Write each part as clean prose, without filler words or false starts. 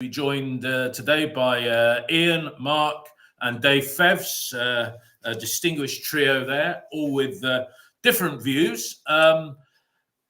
Be joined today by Ian, Mark, and Dave Fevs, a distinguished trio there, all with different views.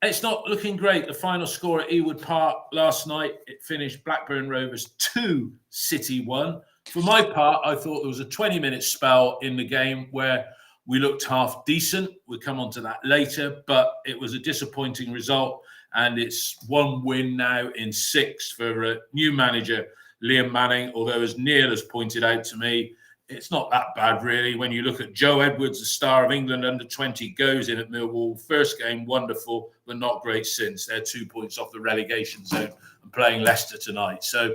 It's not looking great. The final score at Ewood Park last night, it finished Blackburn Rovers 2, City 1. For my part, I thought there was a 20-minute spell in the game where we looked half decent. We'll come on to that later, but it was a disappointing result. And it's one win now in 6 for new manager Liam Manning, although as Neil has pointed out to me, it's not that bad really. When you look at Joe Edwards, the star of England under-20, goes in at Millwall. First game, wonderful, but not great since. They're 2 points off the relegation zone and playing Leicester tonight. So,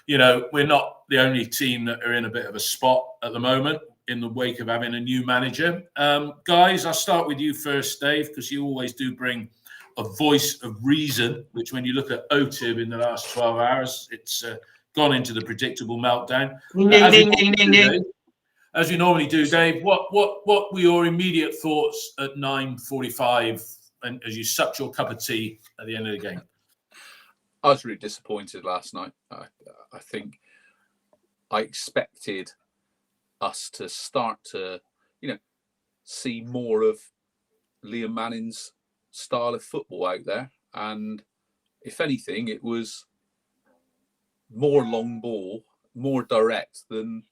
we're not the only team that are in a bit of a spot at the moment in the wake of having a new manager. Guys, I'll start with you first, Dave, because you always do bring a voice of reason, which when you look at OTIB in the last 12 hours, it's gone into the predictable meltdown. As we normally do, Dave, what were your immediate thoughts at 9:45 and as you sucked your cup of tea at the end of the game? I was really disappointed last night. I think I expected us to start to, see more of Liam Manning's style of football out there, and if anything, it was more long ball, more direct than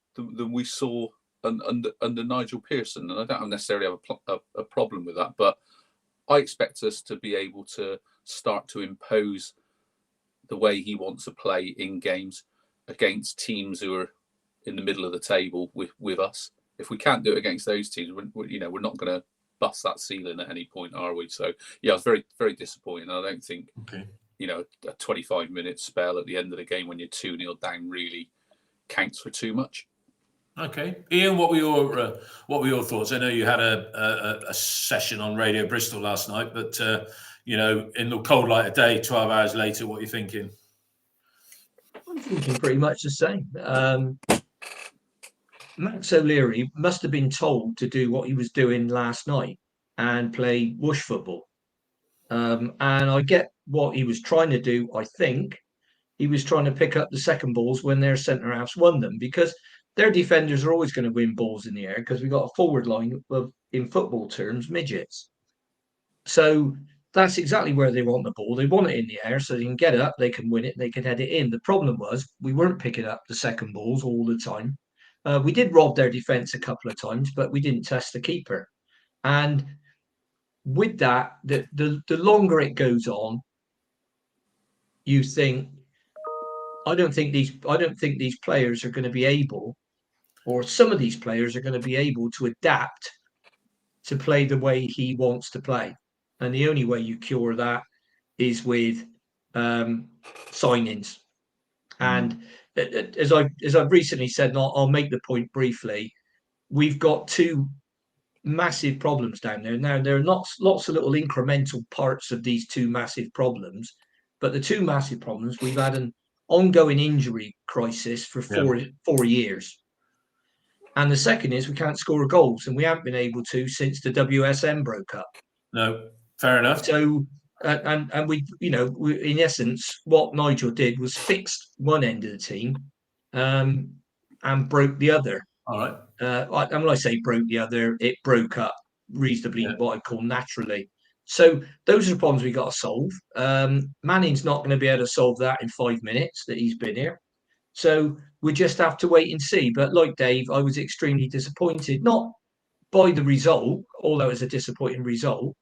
we saw under Nigel Pearson, and I don't necessarily have a problem with that, but I expect us to be able to start to impose the way he wants to play in games against teams who are in the middle of the table with us. If we can't do it against those teams, we're not going to bust that ceiling at any point, are we? So yeah, I was very, very disappointed. I don't think a 25-minute spell at the end of the game when you're 2-0 down really counts for too much. Okay, Ian, what were your thoughts? I know you had a session on Radio Bristol last night, but in the cold light of day, 12 hours later, what are you thinking? I'm thinking pretty much the same. Max O'Leary must have been told to do what he was doing last night and play whoosh football. And I get what he was trying to do. I think he was trying to pick up the second balls when their centre halves won them, because their defenders are always going to win balls in the air because we've got a forward line of, in football terms, midgets. So that's exactly where they want the ball. They want it in the air so they can get up, they can win it, they can head it in. The problem was we weren't picking up the second balls all the time. We did rob their defence a couple of times, but we didn't test the keeper. And with that, the longer it goes on, you think, I don't think these players are going to be able, or some of these players are going to be able to adapt to play the way he wants to play. And the only way you cure that is with signings. And as I've recently said, and I'll make the point briefly, we've got two massive problems down there. Now, there are lots of little incremental parts of these two massive problems, but the two massive problems, we've had an ongoing injury crisis for four years. And the second is we can't score goals, and we haven't been able to since the WSM broke up. No, fair enough. So, and we, in essence, what Nigel did was fixed one end of the team, and broke the other. All right. And when I say broke the other, it broke up reasonably, what I call naturally. So those are the problems we got to solve. Manning's not going to be able to solve that in 5 minutes that he's been here. So we just have to wait and see. But like Dave, I was extremely disappointed, not by the result, although it's a disappointing result,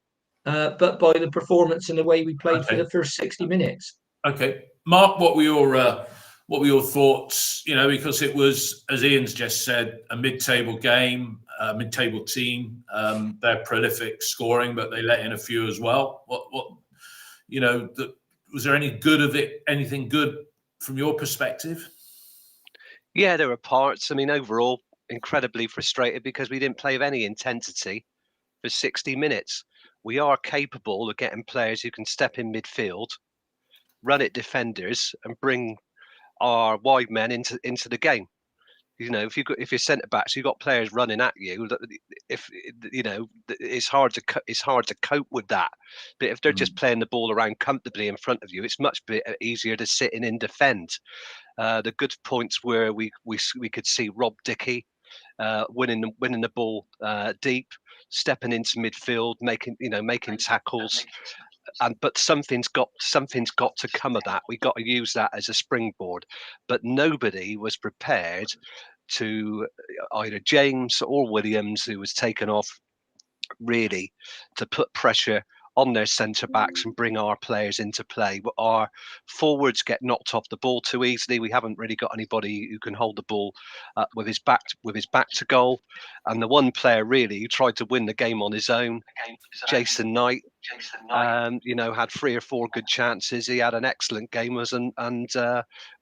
but by the performance and the way we played for the first 60 minutes. Okay. Mark, what were your thoughts? Because it was, as Ian's just said, a mid-table game, a mid-table team. They're prolific scoring, but they let in a few as well. Was there any good of it? Anything good from your perspective? Yeah, there were parts. I mean, overall, incredibly frustrated because we didn't play with any intensity for 60 minutes. We are capable of getting players who can step in midfield, run at defenders, and bring our wide men into the game. if you're centre backs, you've got players running at you. If it's hard to cope with that. But if they're just playing the ball around comfortably in front of you, it's much easier to sit in and defend. The good points were we could see Rob Dickie winning the ball deep, stepping into midfield, making tackles. But something's got to come of that. We got to use that as a springboard. But nobody was prepared to, either James or Williams, who was taken off, really to put pressure on their centre backs and bring our players into play. Our forwards get knocked off the ball too easily. We haven't really got anybody who can hold the ball with his back to goal. And the one player really who tried to win the game on his own, Jason Knight, had 3 or 4 good chances. He had an excellent game and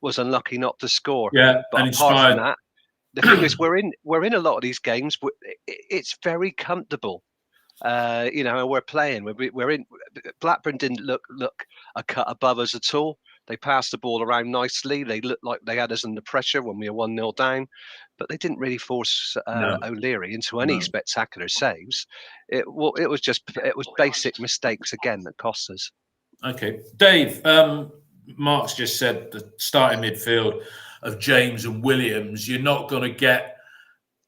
was unlucky not to score. Yeah, but and apart inspired. from that, the thing is, we're in a lot of these games. It's very comfortable. We're playing. We're in. Blackburn didn't look a cut above us at all. They passed the ball around nicely. They looked like they had us under pressure when we were 1-0 down, but they didn't really force O'Leary into any spectacular saves. It was basic mistakes again that cost us. Okay, Dave. Mark's just said the starting midfield of James and Williams. You're not going to get.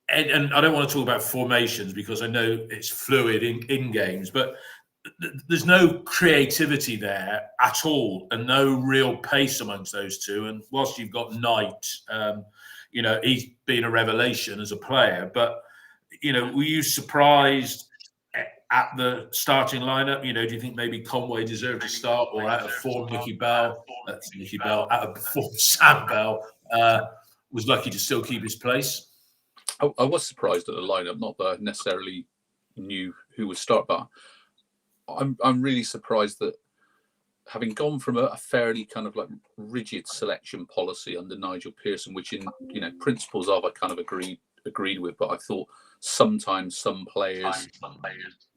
And I don't want to talk about formations because I know it's fluid in games, but there's no creativity there at all and no real pace amongst those two. And whilst you've got Knight, he's been a revelation as a player, but, were you surprised at the starting lineup? Do you think maybe Conway deserved to start, or out of form out of form Sam Bell was lucky to still keep his place? I was surprised at the lineup, not that I necessarily knew who would start, but I'm really surprised that, having gone from a fairly kind of like rigid selection policy under Nigel Pearson, which in principles of I kind of agreed with, but I thought sometimes some players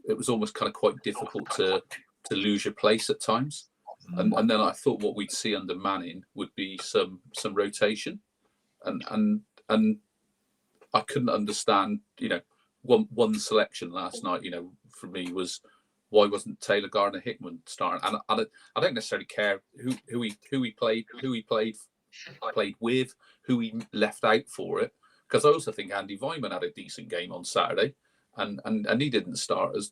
it was almost kind of quite difficult to lose your place at times, and then I thought what we'd see under Manning would be some rotation, and I couldn't understand, one selection last night, for me was, why wasn't Taylor Gardner-Hickman starting? And I don't necessarily care who he played with, who he left out for it, because I also think Andy Vyman had a decent game on Saturday, and he didn't start as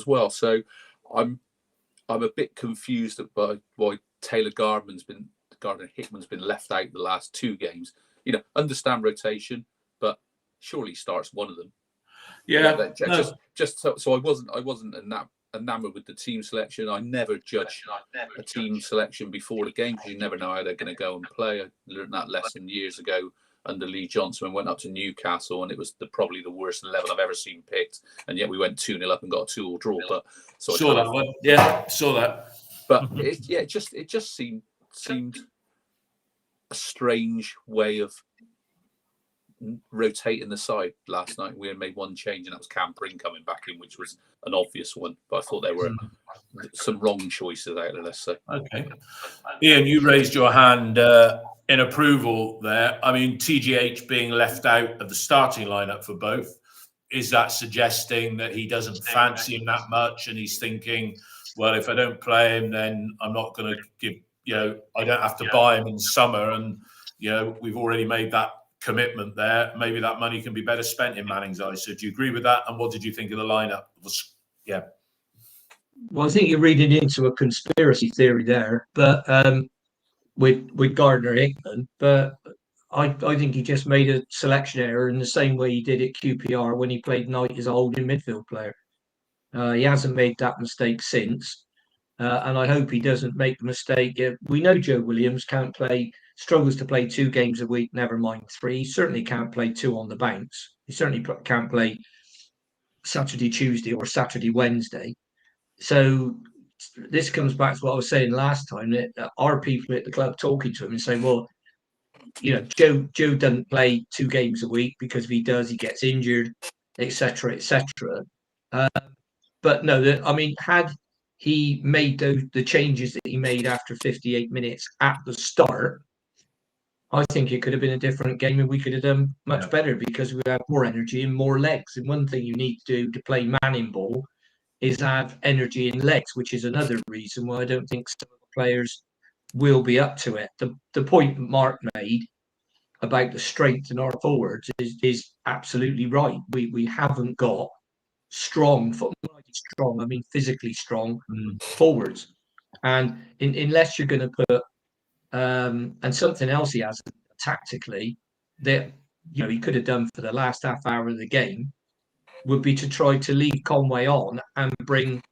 well. So I'm a bit confused by why Taylor Gardner-Hickman's been left out the last 2 games. Understand rotation, but surely he starts one of them. Yeah, just so I wasn't enamored with the team selection. I never judge a team selection before the game because you never know how they're going to go and play. I learned that lesson years ago under Lee Johnson and went up to Newcastle, and it was probably the worst 11 I've ever seen picked, and yet we went 2-0 up and got a 2-2 draw. But saw that one. Yeah, saw that. But it just seemed a strange way of rotating the side last night. We had made one change, and that was Cam Pring coming back in, which was an obvious one. But I thought there were some wrong choices out there, let's say. Okay. Ian, you raised your hand in approval there. I mean, TGH being left out of the starting lineup for both, is that suggesting that he doesn't fancy him that much and he's thinking, well, if I don't play him, then I'm not going to give, I don't have to buy him in summer, and, we've already made that commitment there. Maybe that money can be better spent in Manning's eyes. So do you agree with that? And what did you think of the lineup? Well, I think you're reading into a conspiracy theory there, but with Gardner-Hickman. But I think he just made a selection error in the same way he did at QPR when he played Knight as a holding midfield player. He hasn't made that mistake since, and I hope he doesn't make the mistake. We know Joe Williams struggles to play 2 games a week, never mind 3. He certainly can't play 2 on the bounce. He certainly can't play Saturday, Tuesday, or Saturday, Wednesday. So this comes back to what I was saying last time, that our people at the club talking to him and saying, well, Joe doesn't play 2 games a week, because if he does, he gets injured, etc., etc. But no, had he made the changes that he made after 58 minutes at the start, I think it could have been a different game and we could have done much Yeah. better because we have more energy and more legs. And one thing you need to do to play manning ball is have energy in legs, which is another reason why I don't think some of the players will be up to it. The point Mark made about the strength in our forwards is absolutely right. We haven't got strong, strong, I mean physically strong forwards. And unless you're going to put and something else he has tactically that he could have done for the last half hour of the game would be to try to leave Conway on and bring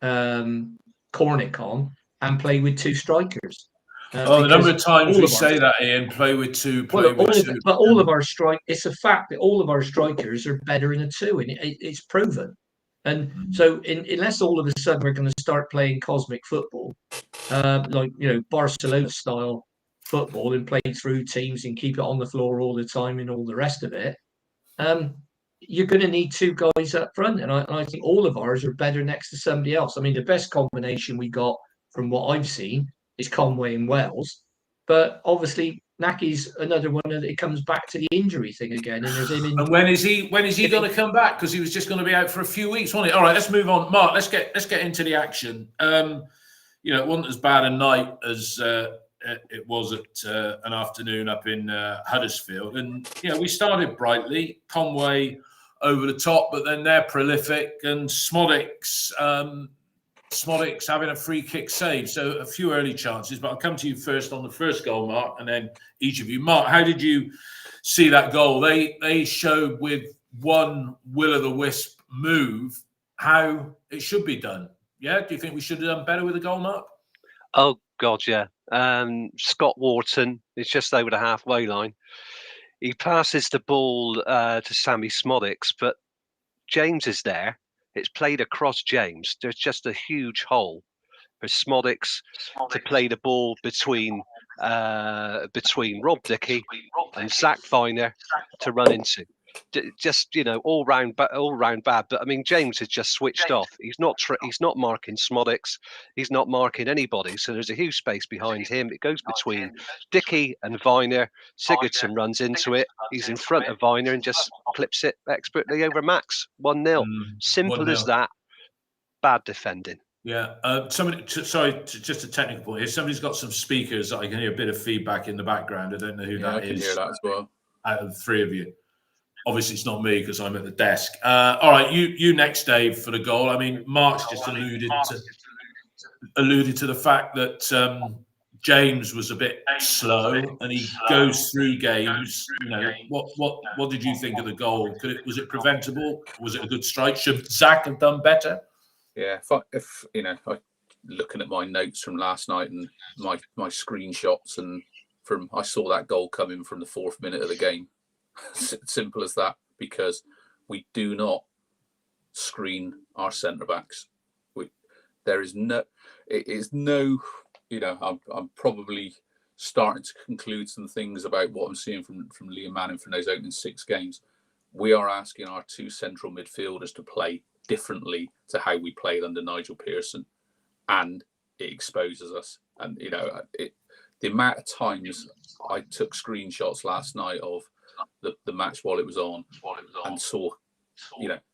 Cornick on and play with two strikers. The number of times we say that, Ian, play with two, but all of our it's a fact that all of our strikers are better in a two, and it's proven. And so, unless all of a sudden we're going to start playing cosmic football, like Barcelona style football, and play through teams and keep it on the floor all the time and all the rest of it, you're going to need two guys up front. And I think all of ours are better next to somebody else. I mean, the best combination we got from what I've seen is Conway and Wells. But obviously, Naki's another one that it comes back to the injury thing again. And there's him in. And when is he going to come back? Because he was just going to be out for a few weeks, wasn't he? All right, let's move on. Mark, let's get into the action. It wasn't as bad a night as it was at an afternoon up in Huddersfield. And we started brightly. Conway over the top, but then they're prolific, and Smodics having a free kick save. So a few early chances, but I'll come to you first on the first goal, Mark, and then each of you. Mark, how did you see that goal? They showed with one will-o'-the-wisp move how it should be done. Yeah? Do you think we should have done better with the goal, Mark? Oh, God, yeah. Scott Wharton is just over the halfway line. He passes the ball to Sammy Smodics, but James is there. It's played across James. There's just a huge hole for Smodics to play the ball between Rob Dickey and Zach Viner to run into. Just all round bad. But I mean, James has just switched off. He's not marking Smodics. He's not marking anybody. So there's a huge space behind him. It goes between Dickey and Viner. Sigurdsson runs into it. He's in front of Viner and just clips it expertly over Max. 1-0. Simple 1-0. as that. Bad defending. Yeah. Just a technical point here. Somebody's got some speakers that I can hear a bit of feedback in the background. I don't know who that is. I can hear that as well. Out of the three of you. Obviously, it's not me because I'm at the desk. All right, you next, Dave, for the goal. I mean, Mark's just alluded to the fact that James was a bit slow and he goes through games. What did you think of the goal? Was it preventable? Was it a good strike? Should Zach have done better? Yeah, if looking at my notes from last night and my screenshots, and I saw that goal coming from the 4th minute of the game. Simple as that, because we do not screen our centre backs. I'm probably starting to conclude some things about what I'm seeing from Liam Manning from those opening 6 games. We are asking our 2 central midfielders to play differently to how we played under Nigel Pearson, and it exposes us. And the amount of times I took screenshots last night of the match while it was on and saw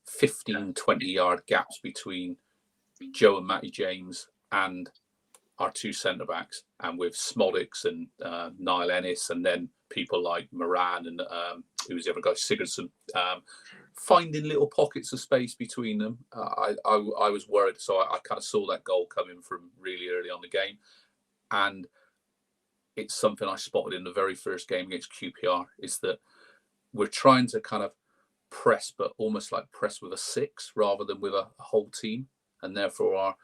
15-20 yard gaps between Joe and Matty James and our 2 centre backs, and with Smodics and Niall Ennis, and then people like Moran and who was the other guy, Sigurdsson, finding little pockets of space between them. I was worried, so I kind of saw that goal coming from really early on the game, and it's something I spotted in the very first game against QPR, is that we're trying to kind of press, but almost like press with a 6 rather than with a whole team. And therefore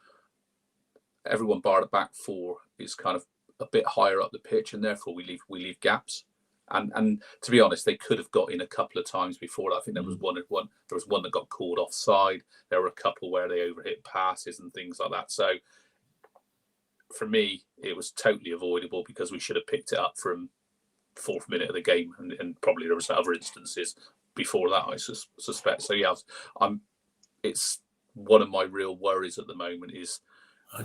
everyone bar the back 4 is kind of a bit higher up the pitch, and therefore we leave gaps. And to be honest, they could have got in a couple of times before that. I think there was one that got called offside. There were a couple where they overhit passes and things like that. So for me, it was totally avoidable, because we should have picked it up from 4th minute of the game, and probably there was other instances before that, I suspect. So yeah, it's one of my real worries at the moment is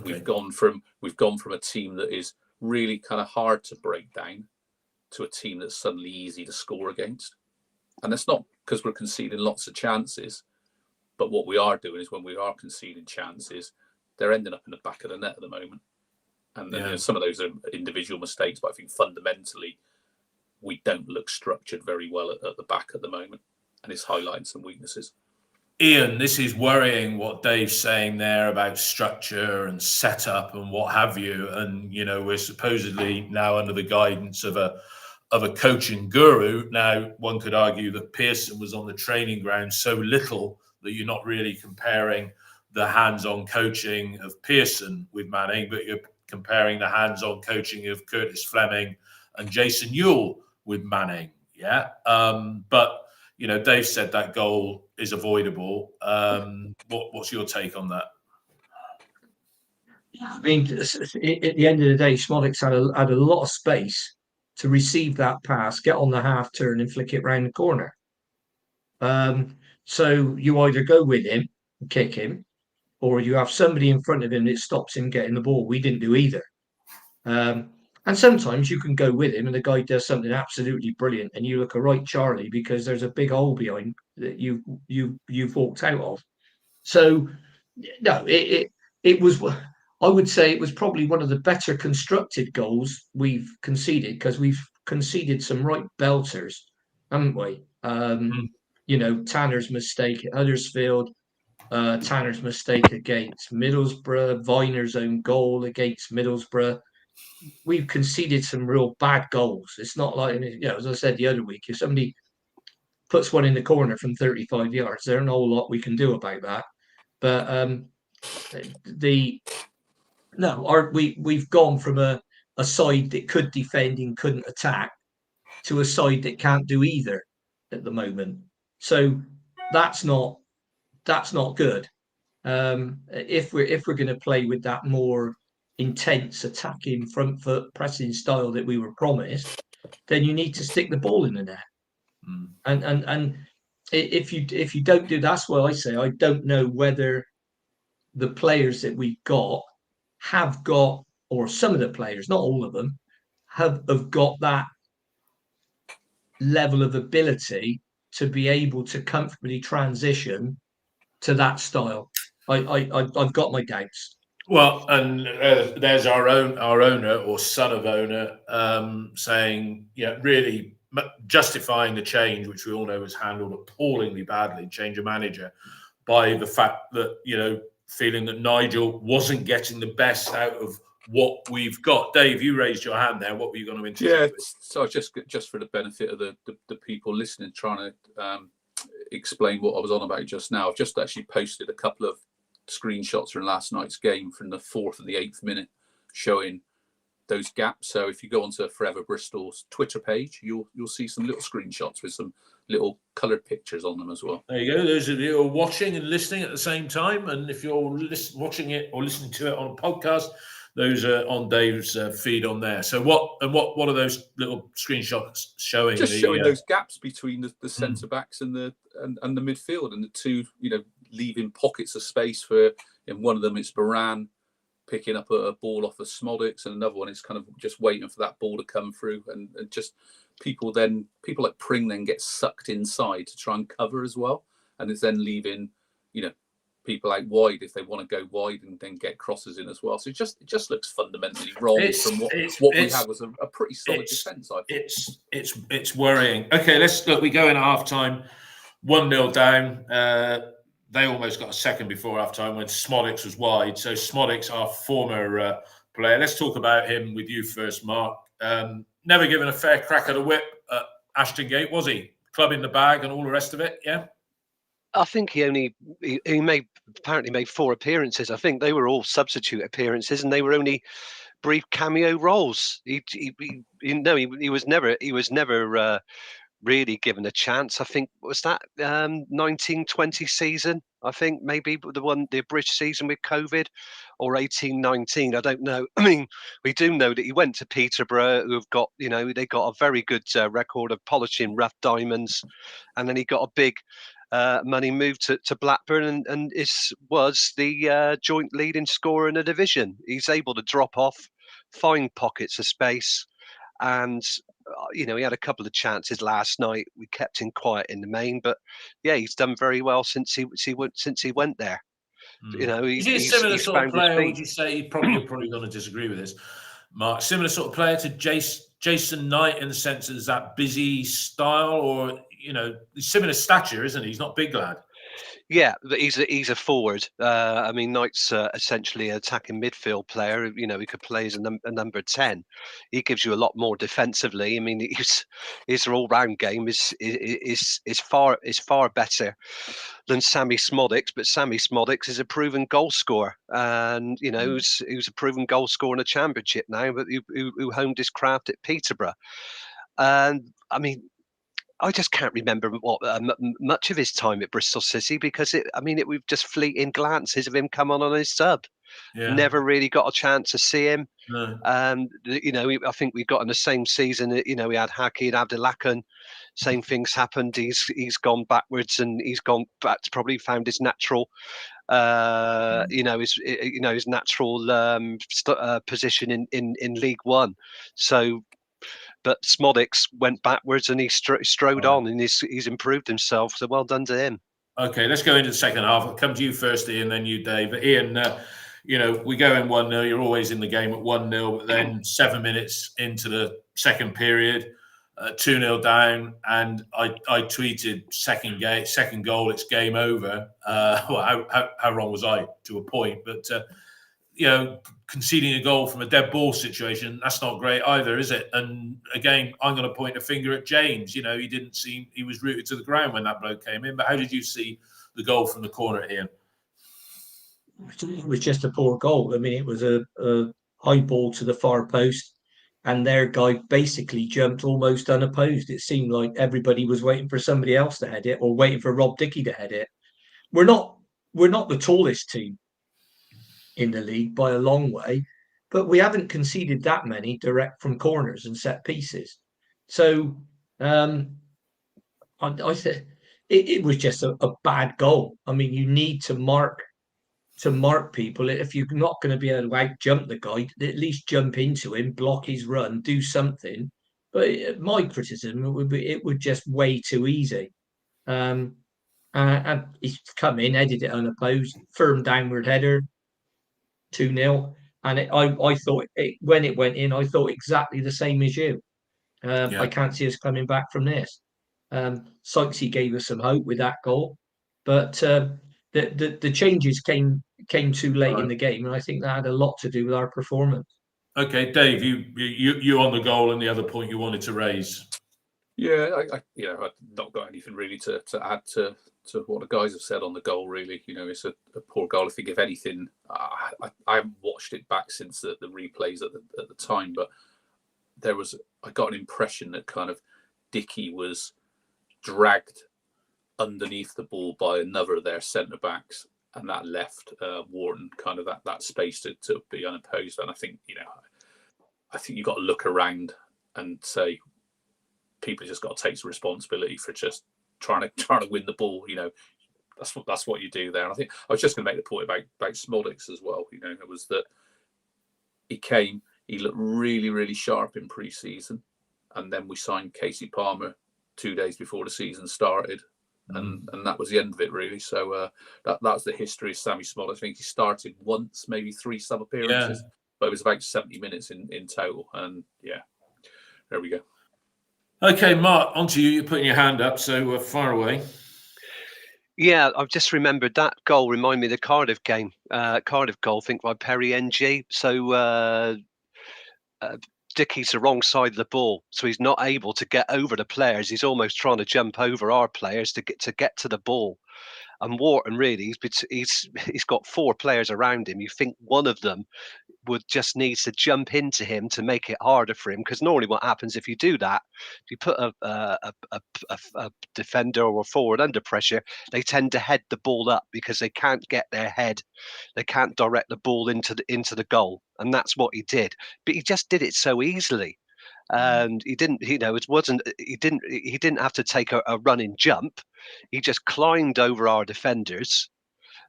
we've gone from a team that is really kind of hard to break down to a team that's suddenly easy to score against. And that's not because we're conceding lots of chances, but what we are doing is when we are conceding chances, they're ending up in the back of the net at the moment. And then some of those are individual mistakes, but I think fundamentally we don't look structured very well at the back at the moment, and it's highlighting some weaknesses. Ian, this is worrying what Dave's saying there about structure and setup and what have you. And, you know, we're supposedly now under the guidance of a coaching guru. Now, one could argue that Pearson was on the training ground so little that you're not really comparing the hands-on coaching of Pearson with Manning, but you're comparing the hands-on coaching of Curtis Fleming and Jason Ewell with Manning. Yeah. But, you know, Dave said that goal is avoidable. What's your take on that? I mean, at the end of the day, Smolix had a lot of space to receive that pass, get on the half turn and flick it round the corner. So you either go with him and kick him, or you have somebody in front of him that stops him getting the ball. We didn't do either. And sometimes you can go with him and the guy does something absolutely brilliant and you look a right Charlie because there's a big hole behind that you've walked out of. So no, it was, I would say it was probably one of the better constructed goals we've conceded, because we've conceded some right belters, haven't we? You know, Tanner's mistake at Huddersfield, Tanner's mistake against Middlesbrough, Viner's own goal against Middlesbrough. We've conceded some real bad goals. It's not like, you know, as I said the other week, if somebody puts one in the corner from 35 yards, there's a whole lot we can do about that. But we've gone from a side that could defend and couldn't attack to a side that can't do either at the moment. So that's not good. If we're going to play with that more intense attacking front foot pressing style that we were promised, then you need to stick the ball in the net. And if you don't do, that's why I say I don't know whether the players that we've got have got, or some of the players, not all of them, have got that level of ability to be able to comfortably transition to that style. I've got my doubts. Well, and there's our owner or son of owner saying, yeah, really justifying the change, which we all know was handled appallingly badly, change of manager, by the fact that, you know, feeling that Nigel wasn't getting the best out of what we've got. Dave, you raised your hand there. What were you going to interject with? So just for the benefit of the people listening, trying to explain what I was on about just now, I've just actually posted a couple of screenshots from last night's game from the 4th and the 8th minute showing those gaps. So if you go onto Forever Bristol's Twitter page, you'll see some little screenshots with some little coloured pictures on them as well. There you go. Those of you who are watching and listening at the same time, and if you're watching it or listening to it on a podcast, those are on Dave's feed on there. So what are those little screenshots showing? Just showing those gaps between the centre backs and the midfield, and the two, you know, leaving pockets of space for. In one of them, it's Baran picking up a ball off of Smolix, and another one is kind of just waiting for that ball to come through, and just people like Pring then get sucked inside to try and cover as well, and it's then leaving, you know, people out wide if they want to go wide and then get crosses in as well. So it just looks fundamentally wrong from what we had was a pretty solid defence. I thought it's worrying. Okay, let's look. We go in at half time, 1-0 down. They almost got a second before half time when Smolix was wide. So Smolix, our former player. Let's talk about him with you first, Mark. Never given a fair crack at a whip at Ashton Gate, was he? Club in the bag and all the rest of it, yeah? I think he apparently made 4 appearances. I think they were all substitute appearances, and they were only brief cameo roles. He was never really given a chance. I think, was that 1920 season? I think maybe the abridged season with COVID, or 18-19. I don't know. I mean, we do know that he went to Peterborough, who have got, you know, they got a very good record of polishing rough diamonds, and then he got a big money move to Blackburn, and was the joint leading scorer in the division. He's able to drop off, find pockets of space, and he had a couple of chances last night. We kept him quiet in the main, but yeah, he's done very well since he went there. Is he a similar He's sort of found his player? feet. Would you say you're probably going to disagree with this, Mark? Similar sort of player to Jason Knight in the sense of that busy style, or similar stature, isn't he? He's not big lad. Yeah, but he's a forward. I mean, Knight's essentially an attacking midfield player. He could play as a number 10. He gives you a lot more defensively. I mean, his all-round game is far better than Sammy Smodix. But Sammy Smodix is a proven goal scorer, and who's a proven goal scorer in a championship now, but who honed his craft at Peterborough. And I mean, I just can't remember much of his time at Bristol City, because it was just fleeting glances of him come on his sub. Yeah. Never really got a chance to see him. No. And I think we got in the same season. We had Haki and Abdulakan. Same things happened. He's gone backwards, and he's gone back to probably found his natural, his natural position in League One. So. But Smodix went backwards, and he strode on, and he's improved himself. So well done to him. Okay, let's go into the second half. I'll come to you first, Ian, then you, Dave. But Ian, we go in 1-0. You're always in the game at 1-0, but then 7 minutes into the second period, 2-0 down, and I tweeted second goal, it's game over. Well, how wrong was I to a point? But conceding a goal from a dead ball situation, that's not great either, is it? And again, I'm going to point a finger at James. He was rooted to the ground when that bloke came in. But how did you see the goal from the corner, Ian? It was just a poor goal. I mean, it was a high ball to the far post, and their guy basically jumped almost unopposed. It seemed like everybody was waiting for somebody else to head it, or waiting for Rob Dickie to head it. We're not the tallest team in the league by a long way, but we haven't conceded that many direct from corners and set pieces. So I said it was just a bad goal. I mean, you need to mark people. If you're not going to be able to out jump the guy, at least jump into him, block his run, do something. But my criticism would be it would just way too easy. And he's come in, headed it unopposed, firm downward header, 2-0. And I thought when it went in, I thought exactly the same as you. I can't see us coming back from this. Sykesy gave us some hope with that goal, but the changes came too late in the game, and I think that had a lot to do with our performance. Okay, Dave, you on the goal and the other point you wanted to raise. Yeah, I've not got anything really to add to what the guys have said on the goal. Really, it's a poor goal. I think if anything, I haven't watched it back since the replays at the time, but I got an impression that kind of Dickie was dragged underneath the ball by another of their centre backs, and that left Wharton kind of that space to be unopposed. And I think you've got to look around and say, people just got to take some responsibility for just trying to win the ball. That's what you do there. And I think I was just going to make the point about Smodix as well. It was that he looked really, really sharp in pre-season, and then we signed Casey Palmer 2 days before the season started, and that was the end of it, really. So that's the history of Sammy Smodix. I think he started once, maybe 3 sub appearances, but it was about 70 minutes in total. And there we go. Okay, Mark, on to you. You're putting your hand up, so far away. Yeah, I've just remembered that goal reminded me of the Cardiff game. Cardiff goal, I think, by Perry NG. So Dickie's the wrong side of the ball, so he's not able to get over the players. He's almost trying to jump over our players to get to the ball. And Wharton, really, he's got 4 players around him. You think one of them just needs to jump into him to make it harder for him, because normally what happens if you do that, if you put a defender or a forward under pressure, they tend to head the ball up because they can't get their head, they can't direct the ball into the goal, and that's what he did. But he just did it so easily, and he didn't. He didn't have to take a running jump. He just climbed over our defenders.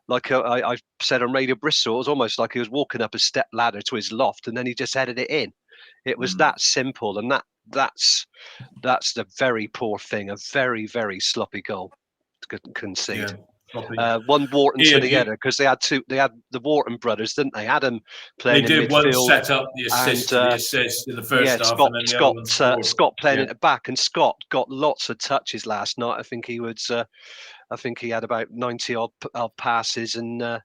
Like I said on Radio Bristol, it was almost like he was walking up a step ladder to his loft, and then he just headed it in. It was that simple, and that's the very poor thing. A very, very sloppy goal to concede. One Wharton to the other, because they had the Wharton brothers, didn't they? Adam playing in midfield. They did one set up the assist to the assist in the first half, and then the other one scored. Scott playing at the back, and Scott got lots of touches last night. I think he had about 90 odd passes, and I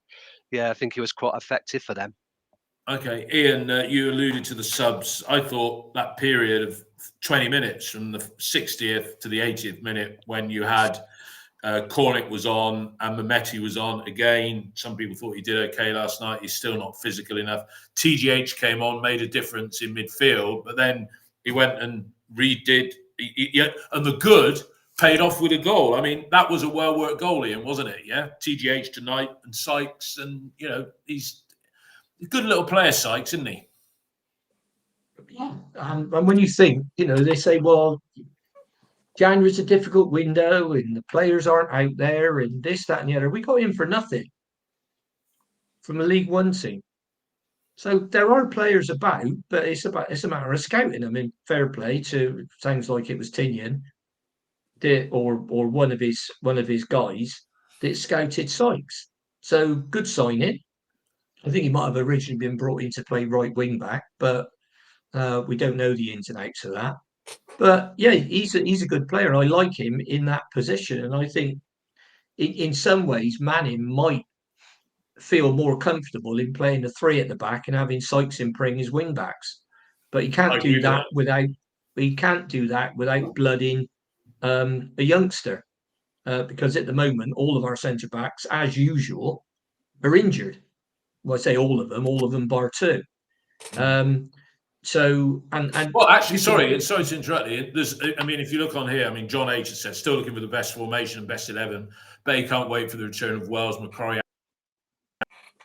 think he was quite effective for them. Okay, Ian, you alluded to the subs. I thought that period of 20 minutes from the 60th to the 80th minute, when you had Cornick was on and Mehmeti was on again. Some people thought he did okay last night. He's still not physical enough. TGH came on, made a difference in midfield, but then he went and redid. And the good paid off with a goal. I mean, that was a well-worked goal, Ian, wasn't it? Yeah, TGH tonight and Sykes, and he's a good little player, Sykes, isn't he? Yeah, and when you think, they say, well, January's a difficult window and the players aren't out there and this, that, and the other. We got him for nothing from a League One team. So there are players about, but it's a matter of scouting. I mean, fair play to, sounds like it was Tinian, or one of his guys that scouted Sykes. So good signing. I think he might have originally been brought in to play right wing back, but we don't know the ins and outs of that. But yeah, he's a good player. I like him in that position, and I think in some ways Manning might feel more comfortable in playing the three at the back and having Sykes and Pring as wing backs. But he can't do that without blooding a youngster, because at the moment all of our centre backs, as usual, are injured. Well, I say all of them bar two. So well, actually, sorry to interrupt you. If you look on here, John H has said still looking for the best formation and best 11, but he can't wait for the return of Wells, McCrory,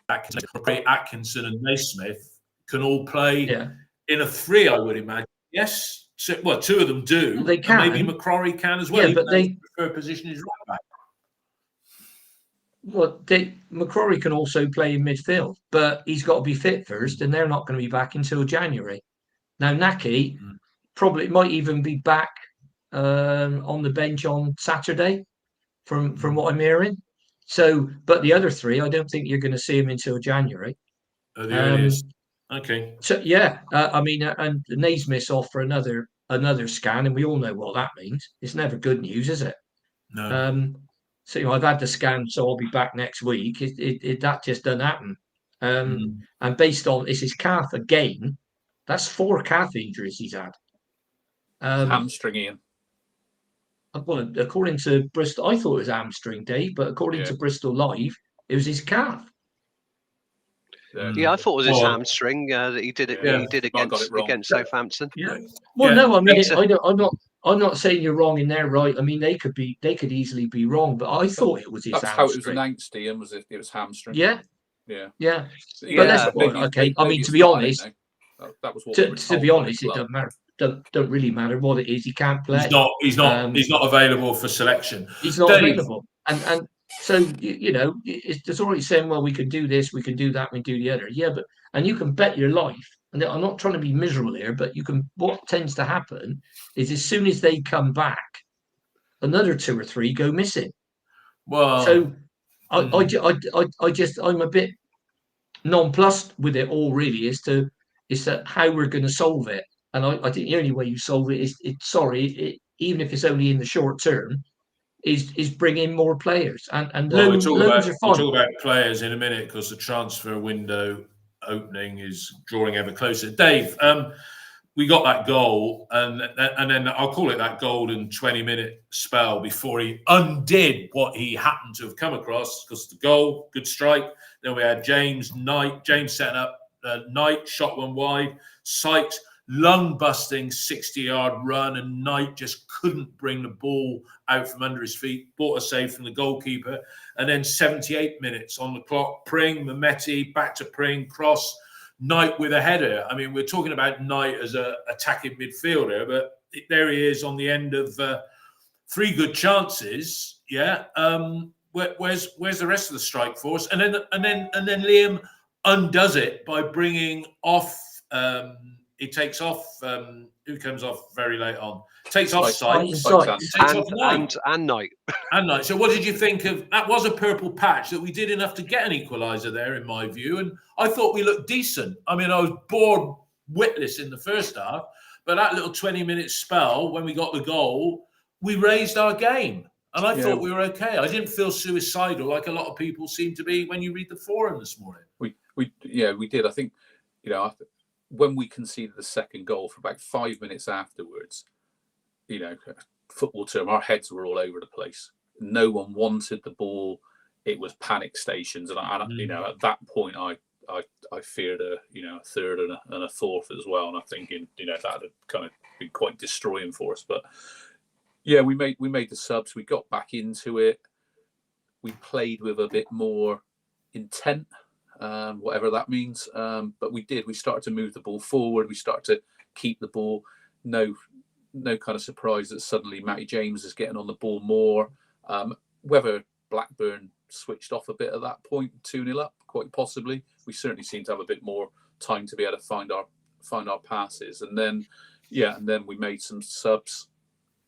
Atkinson, and Naismith can all play in a three, I would imagine. Yes, so, well, two of them do. They can. And maybe McCrory can as well. Yeah, but their preferred position is right back. Well, McCrory can also play in midfield, but he's got to be fit first, and they're not going to be back until January. Now, Naki probably might even be back on the bench on Saturday, from what I'm hearing. So, but the other three, I don't think you're going to see him until January. Oh, the earliest. Okay. So yeah, and Naismith's off for another scan, and we all know what that means. It's never good news, is it? No. So I've had the scan, so I'll be back next week. That just doesn't happen. And based on it's his calf again, that's 4 calf injuries he's had. Hamstring, Ian. Well, according to Bristol, I thought it was hamstring, Dave, but according to Bristol Live, it was his calf. Yeah, I thought it was his hamstring that he did it. Yeah. He did against Southampton. Yeah. Well, no, I'm not saying you're wrong in there, right? They could easily be wrong, but I thought it was his hamstring. How it was announced, Ian, was it was hamstring? Yeah. Yeah. Yeah. But that's okay. To be honest, that was what to be honest, it doesn't matter. Don't really matter what it is. He can't play. He's not available for selection. He's not available, and so it's already saying, well, we can do this, we can do that, we can do the other. Yeah, and you can bet your life. And I'm not trying to be miserable here, but what tends to happen is as soon as they come back, another 2 or 3 go missing. Well, so I'm a bit nonplussed with it all. Really, is that how we're going to solve it? And I think the only way you solve it is, even if it's only in the short term, is bring in more players. And loads are fine. We'll talk about players in a minute, because the transfer window opening is drawing ever closer. Dave, we got that goal, and then I'll call it that golden 20-minute spell before he undid what he happened to have come across, because the goal, good strike. Then we had James setting up Knight, shot one wide. Sykes, lung-busting 60-yard run, and Knight just couldn't bring the ball out from under his feet. Bought a save from the goalkeeper. And then 78 minutes on the clock. Pring, Mehmeti, back to Pring, cross, Knight with a header. We're talking about Knight as an attacking midfielder, but there he is on the end of 3 good chances. Yeah. Where's the rest of the strike force? And then Liam undoes it by bringing off he takes off. Who comes off very late on? Takes off Sykes. Sykes. Takes off Knight. And Knight. And Knight. So what did you think of that? Was a purple patch that we did enough to get an equaliser there, in my view. And I thought we looked decent. I mean, I was bored witless in the first half, but that little 20-minute spell when we got the goal, we raised our game. And I thought we were okay. I didn't feel suicidal like a lot of people seem to be when you read the forum this morning. We did. I think, when we conceded the second goal for about 5 minutes afterwards, football term, our heads were all over the place. No one wanted the ball. It was panic stations, and at that point, I feared a third and a fourth as well. And I'm thinking, that had kind of been quite destroying for us. But yeah, we made the subs. We got back into it. We played with a bit more intent. Whatever that means, but we did. We started to move the ball forward. We started to keep the ball. No kind of surprise that suddenly Matty James is getting on the ball more. Whether Blackburn switched off a bit at that point, 2-0 up, quite possibly. We certainly seem to have a bit more time to be able to find our passes. And then we made some subs,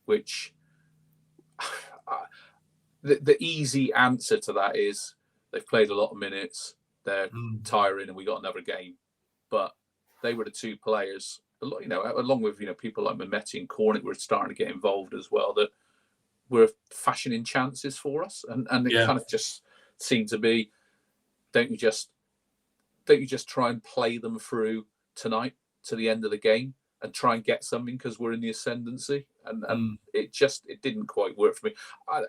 which the easy answer to that is they've played a lot of minutes. They're tiring, and we got another game. But they were the two players, along with people like Mehmeti and Cornick were starting to get involved as well, that were fashioning chances for us, and it kind of just seemed to be, don't you just try and play them through tonight to the end of the game and try and get something because we're in the ascendancy, and it didn't quite work for me.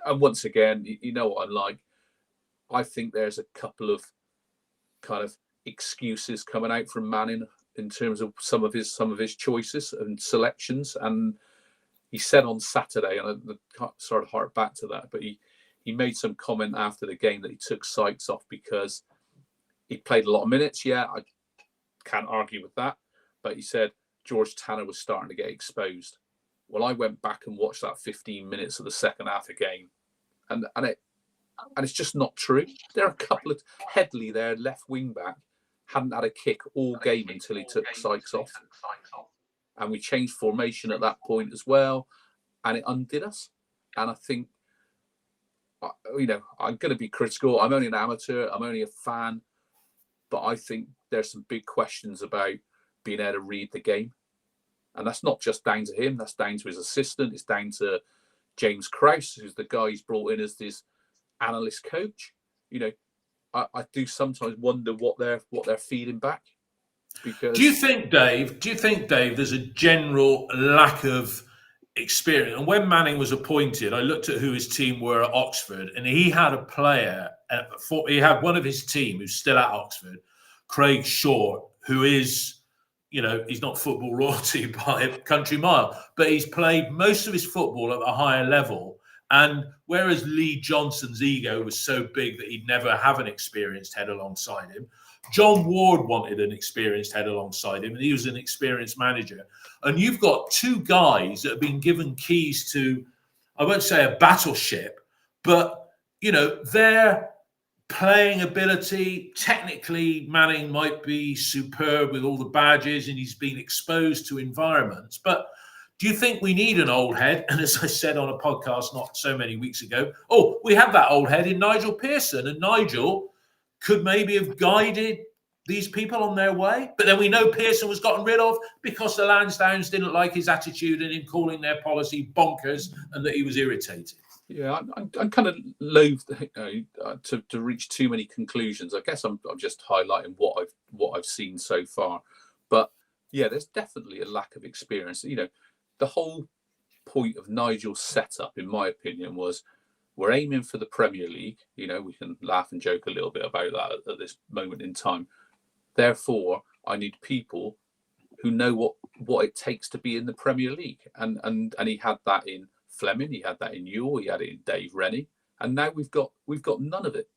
And once again, you know what I'm like. I think there's a couple of kind of excuses coming out from Manning in terms of some of his choices and selections. And he said on Saturday, and I can't sort of hark back to that, but he made some comment after the game that he took Sykes off because he played a lot of minutes. Yeah, I can't argue with that. But he said George Tanner was starting to get exposed. Well, I went back and watched that 15 minutes of the second half of the game, and it's just not true. There are a couple of Headley, their left wing back, hadn't had a kick all game until he took Sykes off. And we changed formation at that point as well. And it undid us. And I think, I'm going to be critical. I'm only an amateur. I'm only a fan. But I think there's some big questions about being able to read the game. And that's not just down to him. That's down to his assistant. It's down to James Krause, who's the guy he's brought in as this analyst coach. I do sometimes wonder what they're feeding back. Because do you think, Dave, there's a general lack of experience? And when Manning was appointed, I looked at who his team were at Oxford, and he had a player. He had one of his team who's still at Oxford, Craig Short, who is, he's not football royalty by a country mile, but he's played most of his football at a higher level. And whereas Lee Johnson's ego was so big that he'd never have an experienced head alongside him, John Ward wanted an experienced head alongside him, and he was an experienced manager. And you've got two guys that have been given keys to, I won't say a battleship, but, their playing ability. Technically, Manning might be superb with all the badges, and he's been exposed to environments. But do you think we need an old head? And as I said on a podcast not so many weeks ago, we have that old head in Nigel Pearson. And Nigel could maybe have guided these people on their way. But then we know Pearson was gotten rid of because the Lansdowns didn't like his attitude and him calling their policy bonkers and that he was irritated. Yeah, I'm kind of loath to reach too many conclusions. I guess I'm just highlighting what I've seen so far. But yeah, there's definitely a lack of experience. The whole point of Nigel's setup, in my opinion, was we're aiming for the Premier League. We can laugh and joke a little bit about that at this moment in time. Therefore, I need people who know what it takes to be in the Premier League. And he had that in Fleming, he had that in Ewell, he had it in Dave Rennie, and now we've got none of it.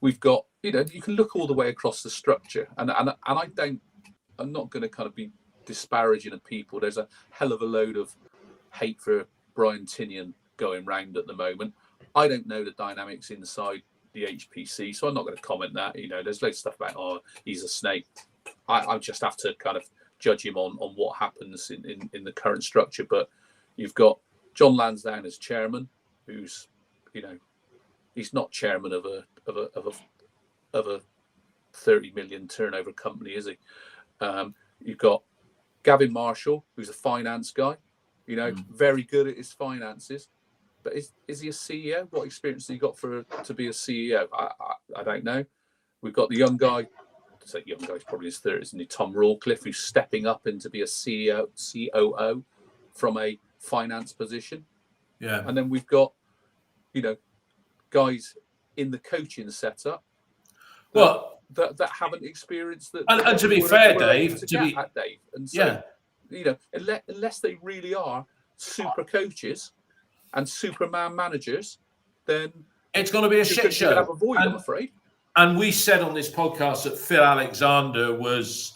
We've got you can look all the way across the structure, and I'm not going to kind of be disparaging of people. There's a hell of a load of hate for Brian Tinian going round at the moment. I don't know the dynamics inside the HPC, so I'm not going to comment that. There's loads of stuff about he's a snake. I just have to kind of judge him on what happens in the current structure. But you've got John Lansdowne as chairman, who's, he's not chairman of a 30 million turnover company, is he? You've got Gavin Marshall, who's a finance guy, very good at his finances. But is he a CEO? What experience has he got to be a CEO? I don't know. We've got the young guy. I say young guy, he's probably his 30s, isn't he? Tom Rawcliffe, who's stepping up into be a CEO, COO from a finance position. Yeah. And then we've got, guys in the coaching setup that haven't experienced that. And to be fair, Dave, and so, unless they really are super coaches and Superman managers, then it's going to be a shit show. Have a void, I'm afraid. And we said on this podcast that Phil Alexander was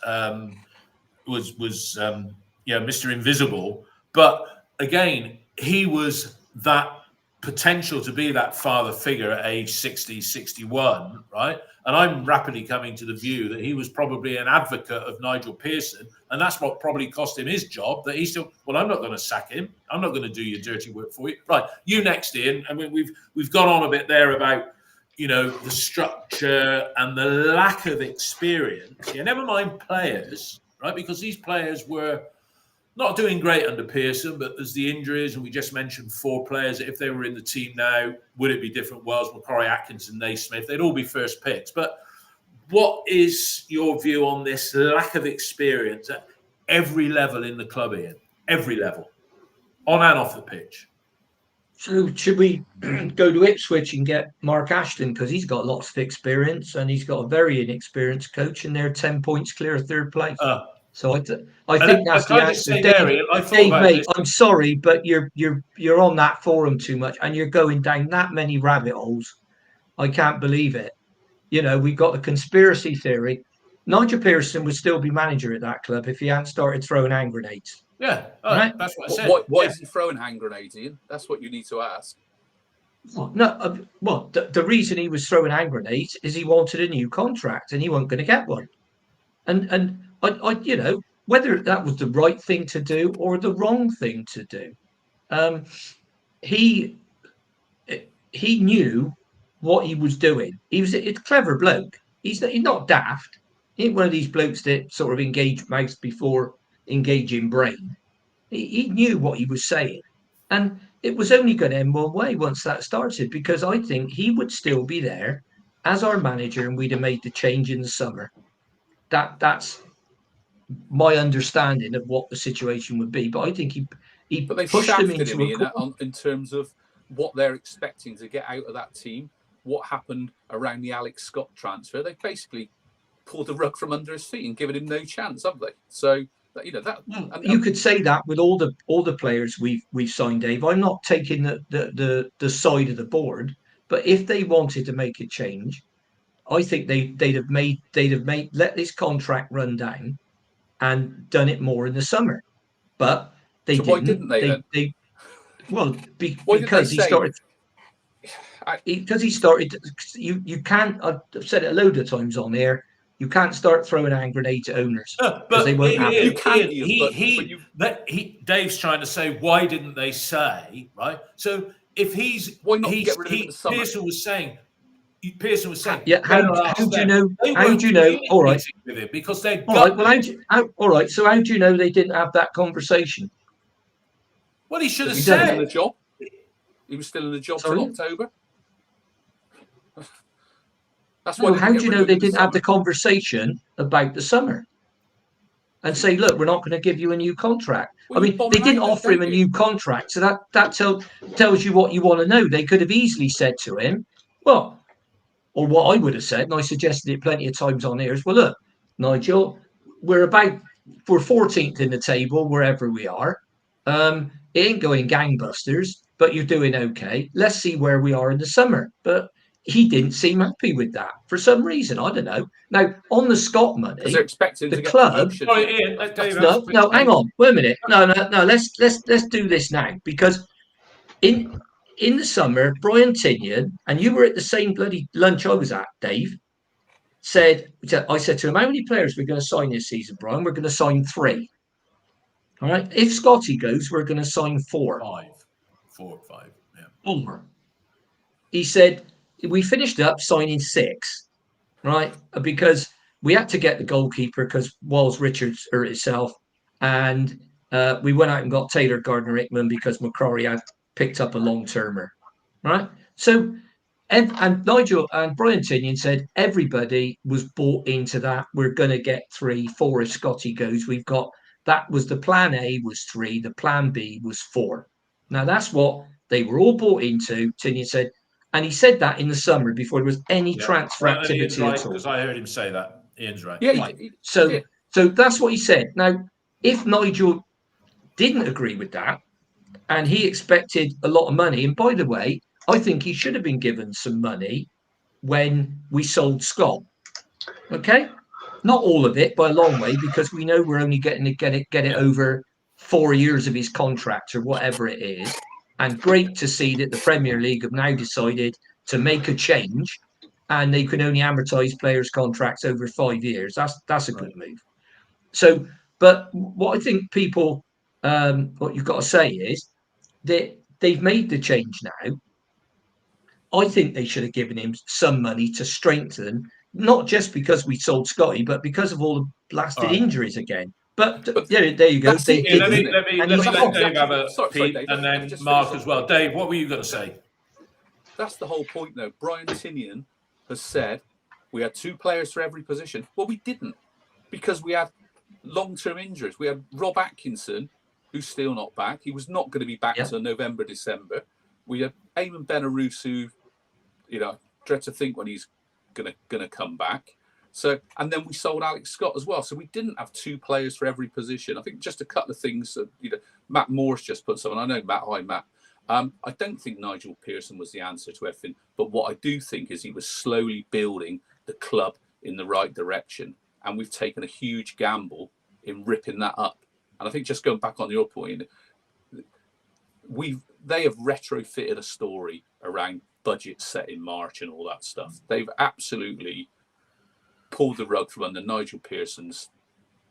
Mr. Invisible, but again, he was that potential to be that father figure at age 60, 61, right? And I'm rapidly coming to the view that he was probably an advocate of Nigel Pearson, and that's what probably cost him his job, that he still, I'm not going to sack him. I'm not going to do your dirty work for you. Right, you next, Ian. I mean, we've gone on a bit there about, the structure and the lack of experience. Yeah, never mind players, right? Because these players were not doing great under Pearson, but there's the injuries, and we just mentioned 4 players. If they were in the team now, would it be different? Wells, McCorry, Atkinson, Naismith, they'd all be first picks. But what is your view on this lack of experience at every level in the club, Ian? Every level, on and off the pitch. So should we go to Ipswich and get Mark Ashton, because he's got lots of experience and he's got a very inexperienced coach, and they're 10 points clear of third place. So I think that's the answer. Dave, mate, I'm sorry, but you're on that forum too much, and you're going down that many rabbit holes. I can't believe it. We've got the conspiracy theory. Nigel Pearson would still be manager at that club if he hadn't started throwing hand grenades. Yeah, right? That's what I said. Why is he throwing hand grenades, Ian? That's what you need to ask. The reason he was throwing hand grenades is he wanted a new contract and he wasn't going to get one. And I whether that was the right thing to do or the wrong thing to do, he knew what he was doing. He's a clever bloke. He's not daft. He ain't one of these blokes that sort of engage mouth before engaging brain. He knew what he was saying, and it was only going to end one way once that started, because I think he would still be there as our manager and we'd have made the change in the summer. That's my understanding of what the situation would be. But I think he but they pushed him into in terms of what they're expecting to get out of that team. What happened around the Alex Scott transfer? They basically pulled the rug from under his feet and given him no chance, have they? So you could say that with all the players we've signed, Dave. I'm not taking the side of the board, but if they wanted to make a change, I think they'd have let this contract run down and done it more in the summer. But they didn't. Why didn't they? Because he started. Because he started. You can't. I've said it a load of times on air. You can't start throwing hand grenades at owners because they won't have it. Dave's trying to say, why didn't they say, right? So if why not get rid of it in the summer? Pearson was saying, yeah. How do you know? How do you know? All right, with it because they're all right. Well, all right. So how do you know they didn't have that conversation? Well, he should have said. In the job. He was still in the job till October. That's why. How do you know they didn't have the conversation about the summer and say, look, we're not going to give you a new contract? Well, I mean, they didn't offer him a new contract, so that tells you what you want to know. They could have easily said to him, well, or what I would have said, and I suggested it plenty of times on here, is, well, look, Nigel, we're 14th in the table wherever we are. It ain't going gangbusters, but you're doing okay. Let's see where we are in the summer. But he didn't seem happy with that for some reason. I don't know. Now, on the Scott money, they're expecting the to club. Get hang on. Wait a minute. No. Let's do this now, because in the summer, Brian Tinian, and you were at the same bloody lunch I was at, Dave. I said to him, how many players we're going to sign this season, Brian? We're going to sign 3. All right. If Scotty goes, we're going to sign 4. 5. 4 or 5. Yeah. 4. He said, we finished up signing 6, right? Because we had to get the goalkeeper because Walls Richards hurt himself. And we went out and got Taylor Gardner-Hickman because McCrory had picked up a long-termer, right? So, and Nigel and Brian Tinian said everybody was bought into that. We're going to get 3, 4 if Scotty goes. We've got, that was the plan A was 3, the plan B was 4. Now, that's what they were all bought into, Tinian said. And he said that in the summer before there was any transfer activity right, at all. Because I heard him say that. Ian's right. Yeah. Right. So that's what he said. Now, if Nigel didn't agree with that and he expected a lot of money, and by the way, I think he should have been given some money when we sold Scott. Okay? Not all of it by a long way, because we know we're only getting to get it over 4 years of his contract or whatever it is. And great to see that the Premier League have now decided to make a change and they can only amortize players' contracts over 5 years. That's a good move. So, but what I think people, what you've got to say is that they've made the change now. I think they should have given him some money to strengthen, not just because we sold Scotty, but because of all the blasted injuries again. But yeah, there you go. They Let me let Dave have a peek, Dave, and then Mark as well. Dave, what were you going to say? That's the whole point, though. Brian Tinian has said we had 2 players for every position. Well, we didn't, because we had long-term injuries. We had Rob Atkinson, who's still not back. He was not going to be back till November, December. We had Eamon Benarous, who, dread to think when he's gonna come back. So, and then we sold Alex Scott as well. So we didn't have 2 players for every position. I think just a couple of things that, Matt Morris just put something. I know Matt. Hi, Matt. I don't think Nigel Pearson was the answer to everything, but what I do think is he was slowly building the club in the right direction, and we've taken a huge gamble in ripping that up. And I think, just going back on your point, they have retrofitted a story around budget set in March and all that stuff. They've absolutely pulled the rug from under Nigel Pearson's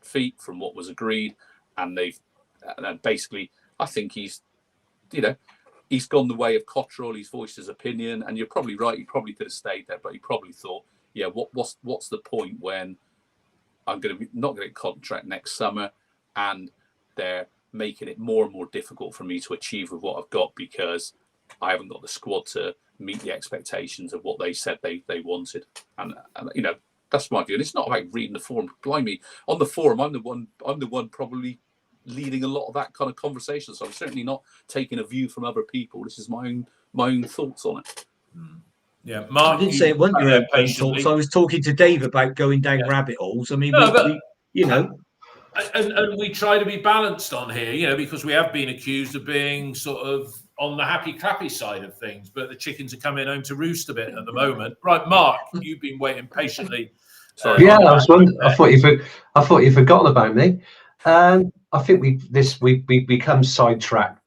feet from what was agreed, and they've basically, I think he's gone the way of Cottrell. He's voiced his opinion, and you're probably right. He probably could have stayed there, but he probably thought, what's the point when I'm going to be not going to get a contract next summer, and they're making it more and more difficult for me to achieve with what I've got because I haven't got the squad to meet the expectations of what they said they wanted. And that's my view. And it's not about reading the forum. Blimey, on the forum, I'm the one probably leading a lot of that kind of conversation. So I'm certainly not taking a view from other people. This is my own thoughts on it. Yeah, Mark, I didn't say it wasn't your own thoughts. I was talking to Dave about going down rabbit holes. I mean, And we try to be balanced on here, because we have been accused of being sort of on the happy clappy side of things, but the chickens are coming home to roost a bit at the moment. Right, Mark, you've been waiting patiently. Sorry. I was wondering. I thought you'd forgotten about me. I think we become sidetracked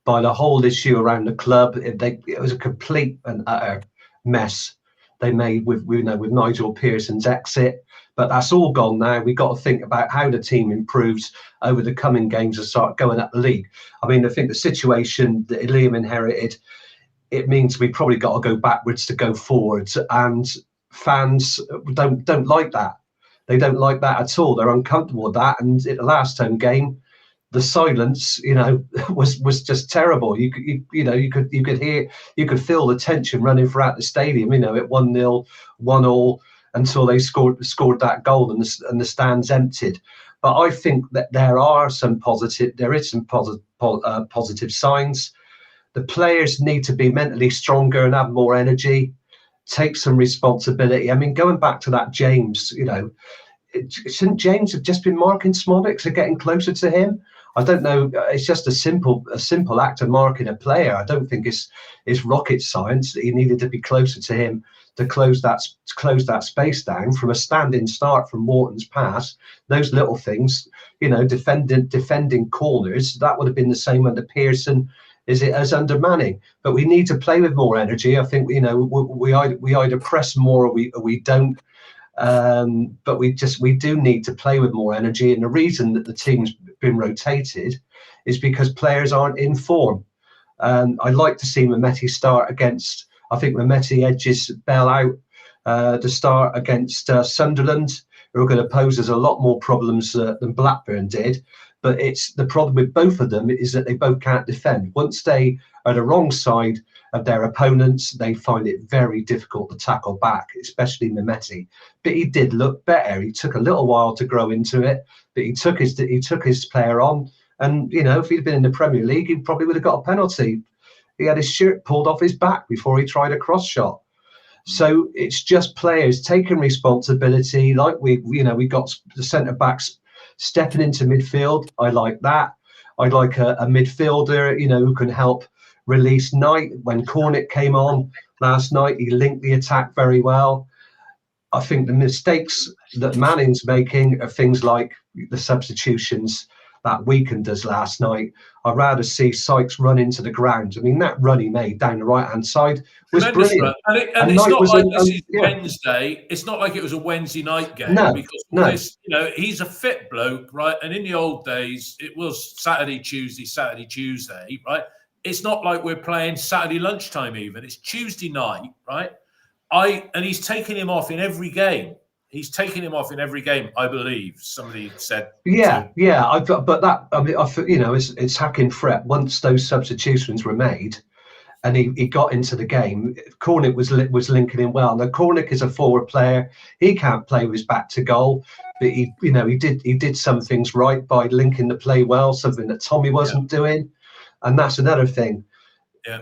by the whole issue around the club. It was a complete and utter mess they made with Nigel Pearson's exit. But that's all gone now. We've got to think about how the team improves over the coming games and start going up the league. I mean, I think the situation that Liam inherited, it means we probably got to go backwards to go forwards. And fans don't like that. They don't like that at all. They're uncomfortable with that. And at the last home game, the silence, was just terrible. You could feel the tension running throughout the stadium. At 1-0, 1-1. Until they scored that goal and the stands emptied. But I think that there is some positive signs. The players need to be mentally stronger and have more energy, take some responsibility. I mean, going back to that James, shouldn't James have just been marking Smolix or getting closer to him? I don't know. It's just a simple act of marking a player. I don't think it's rocket science. He needed to be closer to him to close that space down from a standing start from Morton's pass. Those little things, defending corners, that would have been the same under Pearson as under Manning. But we need to play with more energy. I think we either press more or we don't. But we do need to play with more energy. And the reason that the team's been rotated is because players aren't in form. I'd like to see Mehmeti start against. I think Mehmeti edges Bell out to start against Sunderland, who are going to pose us a lot more problems than Blackburn did. But it's the problem with both of them is that they both can't defend. Once they are the wrong side of their opponents, they find it very difficult to tackle back, especially Mehmeti. But he did look better. He took a little while to grow into it, but he took his player on. And if he'd been in the Premier League, he probably would have got a penalty. He had his shirt pulled off his back before he tried a cross shot. So it's just players taking responsibility. Like we got the centre backs stepping into midfield. I like that. I'd like a midfielder, who can help release Knight. When Cornick came on last night, he linked the attack very well. I think the mistakes that Manning's making are things like the substitutions that weakened us last night. I'd rather see Sykes run into the ground. I mean, that run he made down the right-hand side was tremendous brilliant. Run. And it's not like this is Wednesday. It's not like it was a Wednesday night game. Because he's a fit bloke, right? And in the old days, it was Saturday, Tuesday, right? It's not like we're playing Saturday lunchtime even. It's Tuesday night, right? And he's taking him off in every game. He's taking him off in every game, I believe. Somebody said. Yeah. But that, I mean, it's hacking Fret. Once those substitutions were made, and he got into the game, Cornick was linking in well. Now Cornick is a forward player. He can't play with his back to goal, but he did some things right by linking the play well, something that Tommy wasn't doing, and that's another thing. Yeah.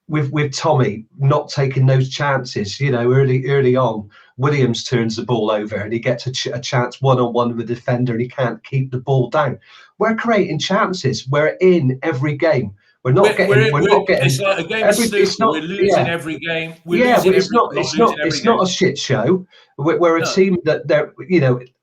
With Tommy not taking those chances, early on, Williams turns the ball over and he gets a chance one-on-one with the defender and he can't keep the ball down. We're creating chances. We're in every game. We're not getting. It's like a game of snooker. We're losing every game. It's not a shit show. We're a team that they're.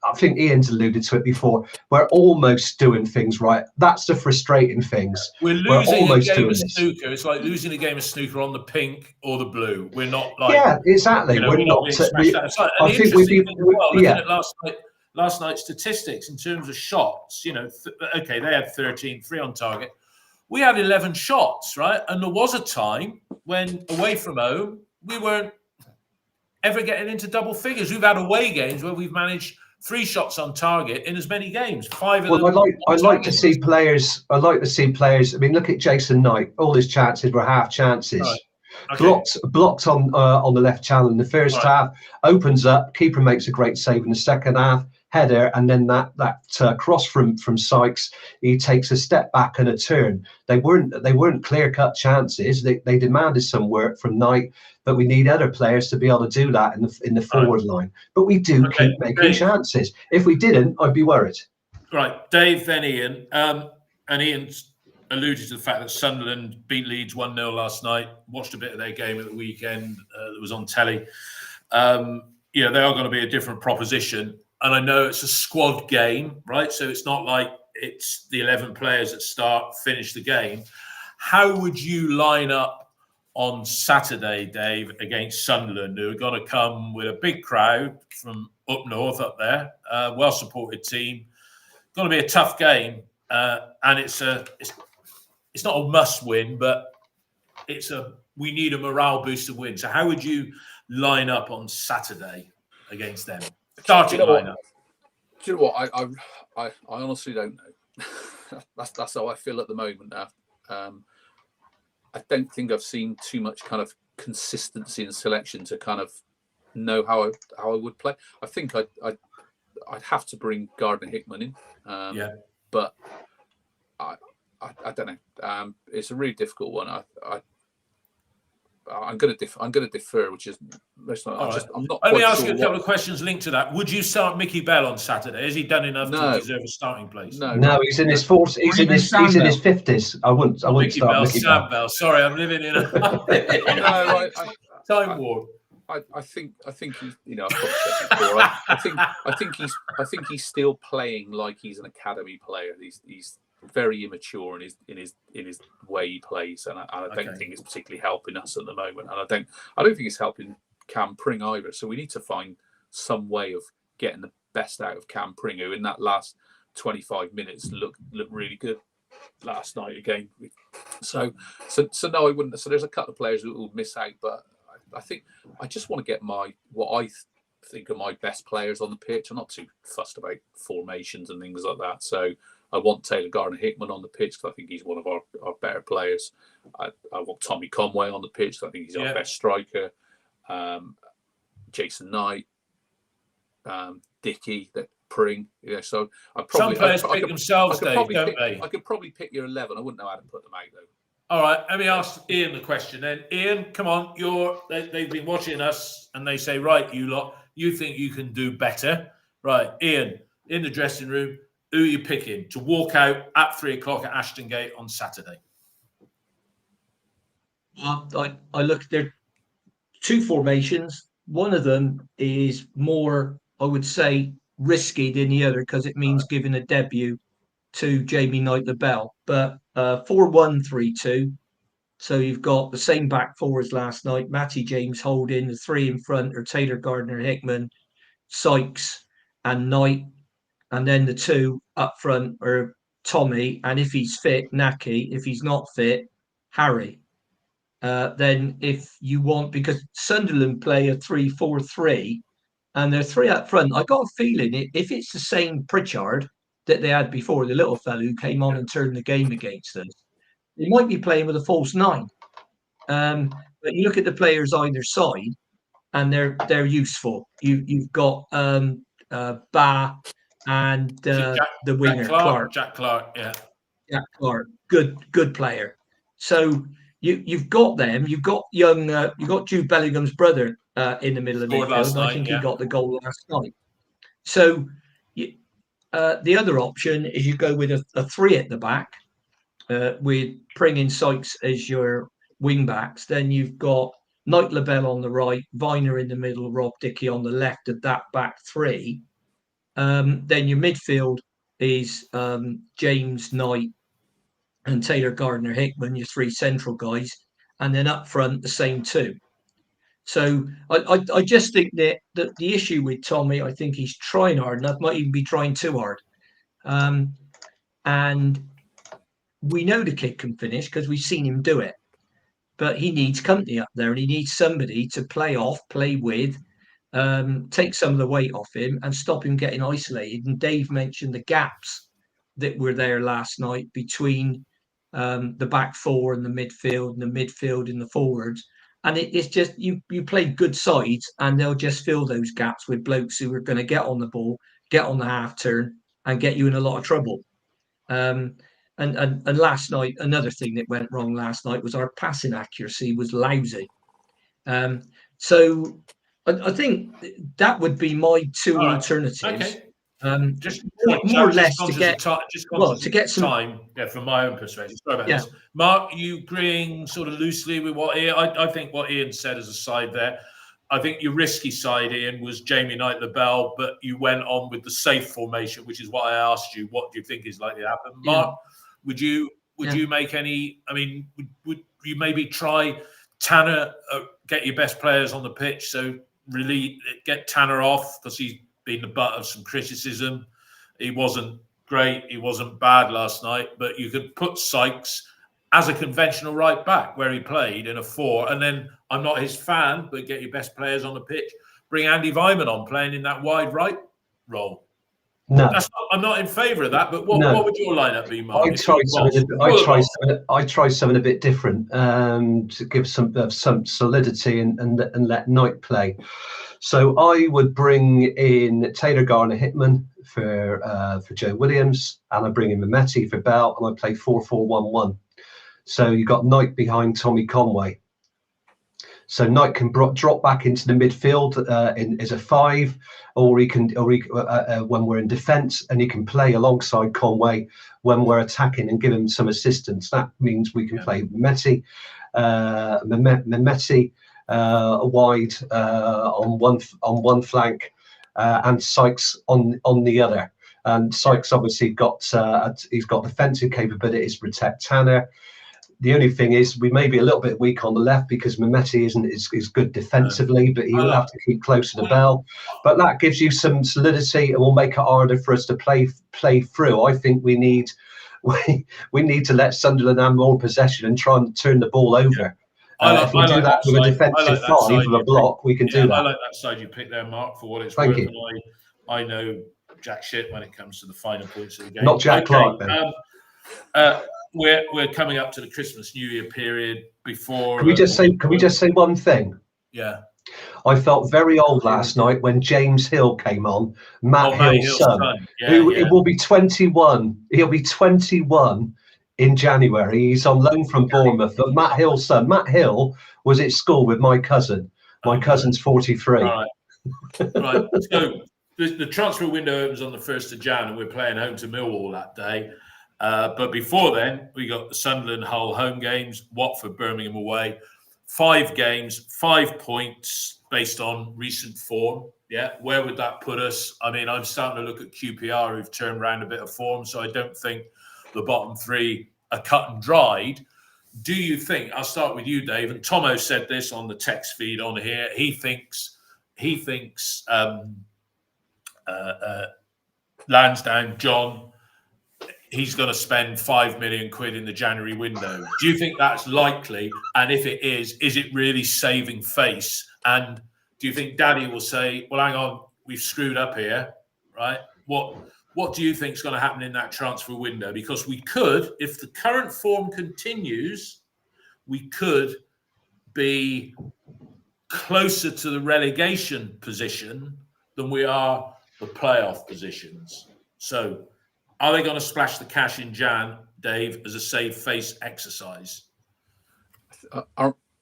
I think Ian's alluded to it before. We're almost doing things right. That's the frustrating things. We're losing a game of snooker. It's like losing a game of snooker on the pink or the blue. We're not like. Yeah, exactly. We're not. I think looking at last night's statistics in terms of shots. Okay, they had 13, 3 on target. We had 11 shots, right? And there was a time when away from home, we weren't ever getting into double figures. We've had away games where we've managed 3 shots on target in as many games. 5 of them. I'd like to see players. I mean, look at Jason Knight. All his chances were half chances. Right. Okay. Blocked on the left channel in the first half. Opens up. Keeper makes a great save in the second half. Header, and then that cross from Sykes, he takes a step back and a turn. They weren't clear-cut chances. They demanded some work from Knight, but we need other players to be able to do that in the forward line. But we do keep making chances. If we didn't, I'd be worried. Right, Dave, then Ian, and Ian's alluded to the fact that Sunderland beat Leeds 1-0 last night. Watched a bit of their game at the weekend that was on telly. They are going to be a different proposition. And I know it's a squad game, right? So it's not like it's the 11 players that finish the game. How would you line up on Saturday, Dave, against Sunderland, who are going to come with a big crowd from up north, up there, well-supported team? Going to be a tough game, and it's not a must-win, but we need a morale booster win. So how would you line up on Saturday against them? Starting lineup. Do you know what? I honestly don't know. that's how I feel at the moment now. I don't think I've seen too much kind of consistency in selection to kind of know how I would play. I think I'd have to bring Gardner Hickman in. But I don't know. It's a really difficult one. I'm going to defer, which is I'm not. Let me ask you a couple of questions linked to that. Would you start Mickey Bell on Saturday? Has he done enough to deserve a starting place? No, he's in his 40s. He's in his 50s. I wouldn't start Mickey Bell. Sorry, I'm living in a time warp. I think he's. I've probably said before. I think he's still playing like he's an academy player. He's very immature in his way he plays, and I don't think it's particularly helping us at the moment. And I don't think it's helping Cam Pring either. So we need to find some way of getting the best out of Cam Pring, who in that last 25 minutes looked really good last night again. So no, I wouldn't. So there's a couple of players who will miss out, but I think I just want to get what I think are my best players on the pitch. I'm not too fussed about formations and things like that. So I want Taylor Gardner-Hickman on the pitch because I think he's one of our better players. I want Tommy Conway on the pitch because I think he's our best striker. Jason Knight, Dickey, Pring. So some players pick themselves, Dave, don't they? I could probably pick your 11. I wouldn't know how to put them out though. All right, let me ask Ian the question then. Ian, come on, they've been watching us and they say, right, you lot, you think you can do better. Right, Ian, in the dressing room, who are you picking to walk out at 3 o'clock at Ashton Gate on Saturday? Well, I look, there are two formations. One of them is more, I would say, risky than the other because it means giving a debut to Jamie Knight-LaBelle. But 4-1-3-2. So you've got the same back four as last night. Matty James holding, the three in front are Taylor Gardner-Hickman, Sykes and Knight. And then the two up front are Tommy, and if he's fit, Naki. If he's not fit, Harry. Then if you want, because Sunderland play a 3-4-3, and they're three up front, I got a feeling if it's the same Pritchard that they had before, the little fellow who came on and turned the game against us, they might be playing with a false nine. But you look at the players either side, and they're useful. You've got Ba and the winger Jack Clark, yeah. Jack Clark, good player. So you've got them. You've got you've got Jude Bellingham's brother in the middle of the midfield. I think he got the goal last night. So the other option is you go with a three at the back with Pring and Sykes as your wing backs. Then you've got Knight-LaBelle on the right, Viner in the middle, Rob Dickey on the left of that back three. Then your midfield is James Knight and Taylor Gardner-Hickman, your three central guys, and then up front the same two. So I just think that the issue with Tommy, I think he's trying hard enough, might even be trying too hard. And we know the kid can finish because we've seen him do it. But he needs company up there, and he needs somebody to play off, play with, take some of the weight off him and stop him getting isolated. And Dave mentioned the gaps that were there last night between the back four and the midfield and the forwards. And it's just you play good sides and they'll just fill those gaps with blokes who are going to get on the ball, get on the half turn and get you in a lot of trouble. And last night, another thing that went wrong last night was our passing accuracy was lousy. So I think that would be my two alternatives. Okay. Just more or less to get some time. Yeah, from my own perspective. Sorry about this. Mark, you agreeing sort of loosely with what Ian? I think what Ian said as a side there. I think your risky side, Ian, was Jamie Knight-LaBelle, but you went on with the safe formation, which is what I asked you. What do you think is likely to happen, Mark? Would you make any? I mean, would you maybe try Tanner? Get your best players on the pitch, so really get Tanner off because he's been the butt of some criticism. He wasn't great. He wasn't bad last night, but you could put Sykes as a conventional right back where he played in a 4. And then I'm not his fan, but get your best players on the pitch. Bring Andy Vyman on playing in that wide right role. No, I'm not in favour of that. But what would your lineup be, Mark? I try something a bit different to give some solidity and let Knight play. So I would bring in Taylor Gardner-Hickman for Joe Williams, and I bring in Mehmeti for Bell, and I play 4-4-1-1. So you've got Knight behind Tommy Conway. So Knight can drop back into the midfield as a 5, or he can, when we're in defence, and he can play alongside Conway when we're attacking and give him some assistance. That means we can play Mehmeti wide on one flank, and Sykes on the other. And Sykes obviously he's got defensive capabilities to protect Tanner. The only thing is we may be a little bit weak on the left because Mehmeti is good defensively, but he will have to keep close to the bell. But that gives you some solidity and will make it harder for us to play through. I think we need to let Sunderland have more possession and try and turn the ball over. If we do that with a defensive five with a block, we can do that. I like that side you picked there, Mark, for what it's Thank worth. you. I know jack shit when it comes to the finer points of the game. Not Jack Clark, then. We're coming up to the Christmas New Year period before. Can we just say one thing? Yeah. I felt very old last night when James Hill came on, Matt Hill's son, who will be 21. He'll be 21 in January. He's on loan from Bournemouth. But Matt Hill's son, Matt Hill, was at school with my cousin. My cousin's 43. Right. Right. So the transfer window opens on the 1st of Jan, and we're playing home to Millwall that day. But before then, we got the Sunderland Hull home games, Watford, Birmingham away. 5 games, 5 points based on recent form. Yeah, where would that put us? I mean, I'm starting to look at QPR, who've turned around a bit of form, so I don't think the bottom 3 are cut and dried. Do you think? I'll start with you, Dave. And Tomo said this on the text feed on here. He thinks Lansdowne, John, he's going to spend £5 million in the January window. Do you think that's likely? And if it is it really saving face? And do you think Daddy will say, well, hang on, we've screwed up here, right? What do you think is going to happen in that transfer window? Because we could, if the current form continues, we could be closer to the relegation position than we are the playoff positions. So are they going to splash the cash in Jan, Dave, as a save face exercise?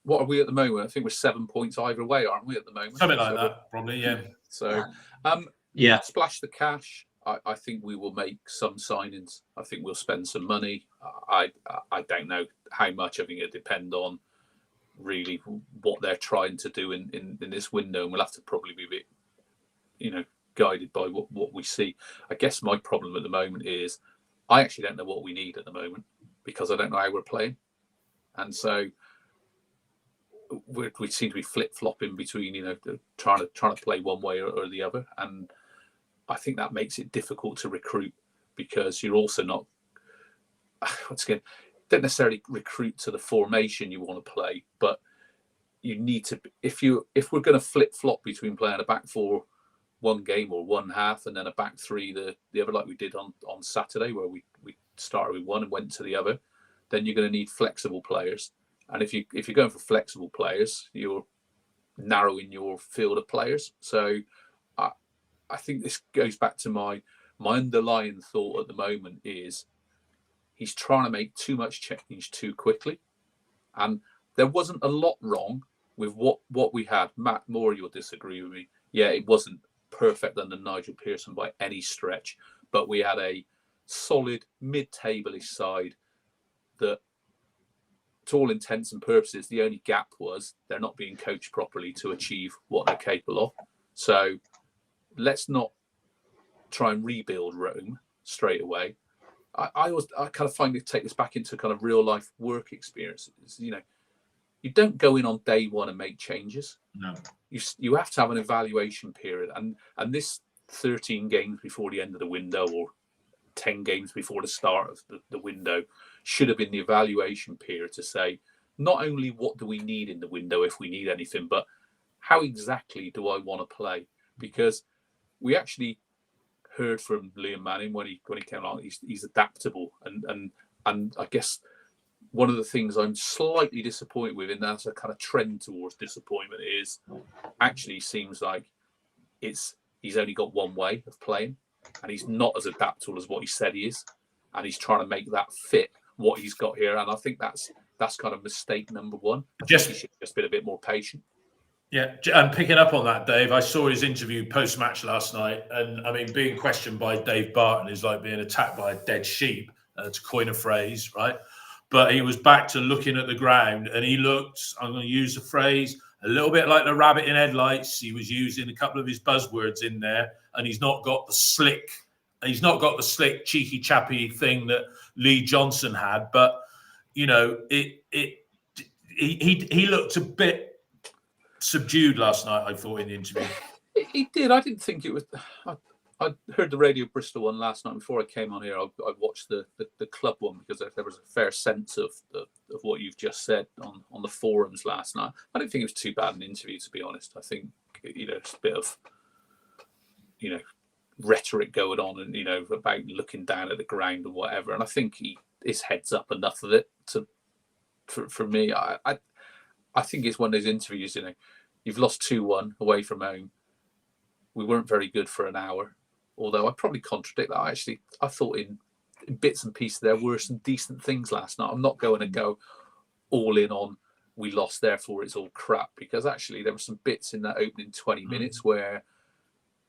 What are we at the moment? I think we're 7 points either way, aren't we, at the moment? Something like that, probably, yeah. So, splash the cash. I think we will make some signings. I think we'll spend some money. I don't know how much. I think it depends on really what they're trying to do in this window, and we'll have to probably be a bit, guided by what we see. I guess my problem at the moment is I actually don't know what we need at the moment because I don't know how we're playing, and so we seem to be flip-flopping between trying to play one way or the other, and I think that makes it difficult to recruit because you're also not don't necessarily recruit to the formation you want to play, but you need to, if we're going to flip-flop between playing a back 4 one game or one half and then a back 3 the other, like we did on Saturday, where we started with one and went to the other, then you're going to need flexible players. And if you're going for flexible players, you're narrowing your field of players. So I think this goes back to my underlying thought at the moment is he's trying to make too much change too quickly. And there wasn't a lot wrong with what we had. Matt Moore, you'll disagree with me. Yeah, it wasn't perfect under Nigel Pearson by any stretch, but we had a solid mid-table-ish side that, to all intents and purposes, the only gap was they're not being coached properly to achieve what they're capable of. So let's not try and rebuild Rome straight away. I kind of find it take this back into kind of real life work experiences. You don't go in on day one and make changes. No. You have to have an evaluation period, and this 13 games before the end of the window or 10 games before the start of the window should have been the evaluation period to say not only what do we need in the window if we need anything, but how exactly do I want to play? Because we actually heard from Liam Manning when he came out, he's adaptable, and I guess one of the things I'm slightly disappointed with, and that's a kind of trend towards disappointment, is actually seems like he's only got one way of playing, and he's not as adaptable as what he said he is, and he's trying to make that fit what he's got here, and I think that's kind of mistake number one. He should just be a bit more patient. Yeah, and picking up on that, Dave, I saw his interview post-match last night, and I mean, being questioned by Dave Barton is like being attacked by a dead sheep, to coin a phrase, right? But he was back to looking at the ground, and he looked, I'm going to use the phrase, a little bit like the rabbit in headlights. He was using a couple of his buzzwords in there, and he's not got the slick, cheeky, chappy thing that Lee Johnson had. But you know, he looked a bit subdued last night, I thought, in the interview. He did. I didn't think it was. I heard the Radio Bristol one last night before I came on here. I watched the club one because there was a fair sense of what you've just said on the forums last night. I don't think it was too bad an interview, to be honest. I think, you know, it's a bit of, you know, rhetoric going on, and, you know, about looking down at the ground and whatever. And I think his head's up enough of it for me. I think it's one of those interviews, you know, you've lost 2-1 away from home. We weren't very good for an hour, although I probably contradict that. I thought in bits and pieces there were some decent things last night. I'm not going to go all in on we lost, therefore it's all crap, because actually there were some bits in that opening 20 minutes where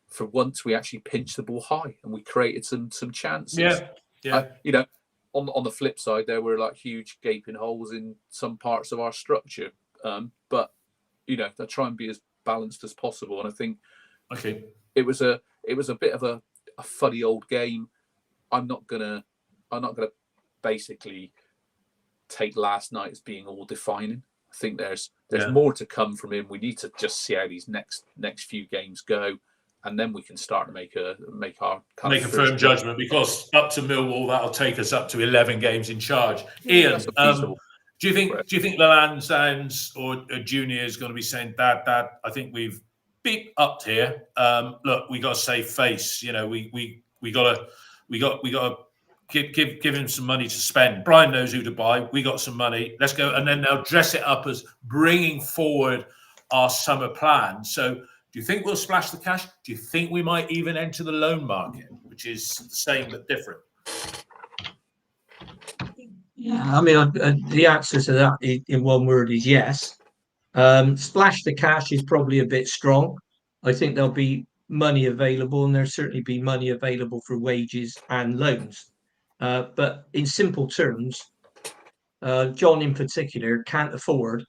for once we actually pinched the ball high and we created some chances. Yeah. You know, on the flip side, there were like huge gaping holes in some parts of our structure. But, you know, I try and be as balanced as possible. And I think it was a bit of a funny old game. I'm not gonna basically take last night as being all defining. I think there's more to come from him. We need to just see how these next few games go, and then we can start to make a firm judgment, because up to Millwall that'll take us up to 11 games in charge. Yeah, Ian, do you think Lansdowne's or Junior is going to be saying, Dad, I think we've beat up here. Look, we got to save face. You know, we got to give him some money to spend. Brian knows who to buy. We got some money. Let's go. And then they'll dress it up as bringing forward our summer plan. So do you think we'll splash the cash? Do you think we might even enter the loan market, which is the same but different? Yeah, I mean, the answer to that in one word is yes. Splash the cash is probably a bit strong. I think there'll be money available, and there'll certainly be money available for wages and loans. But in simple terms, John in particular can't afford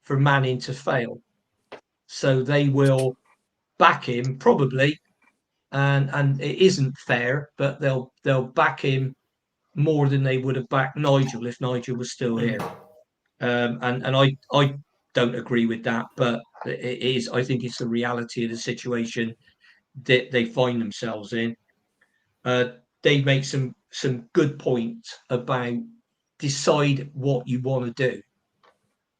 for Manning to fail. So they will back him probably, and it isn't fair, but they'll back him more than they would have backed Nigel if Nigel was still here. And I don't agree with that, but it is. I think it's the reality of the situation that they find themselves in. They make some good points about decide what you want to do.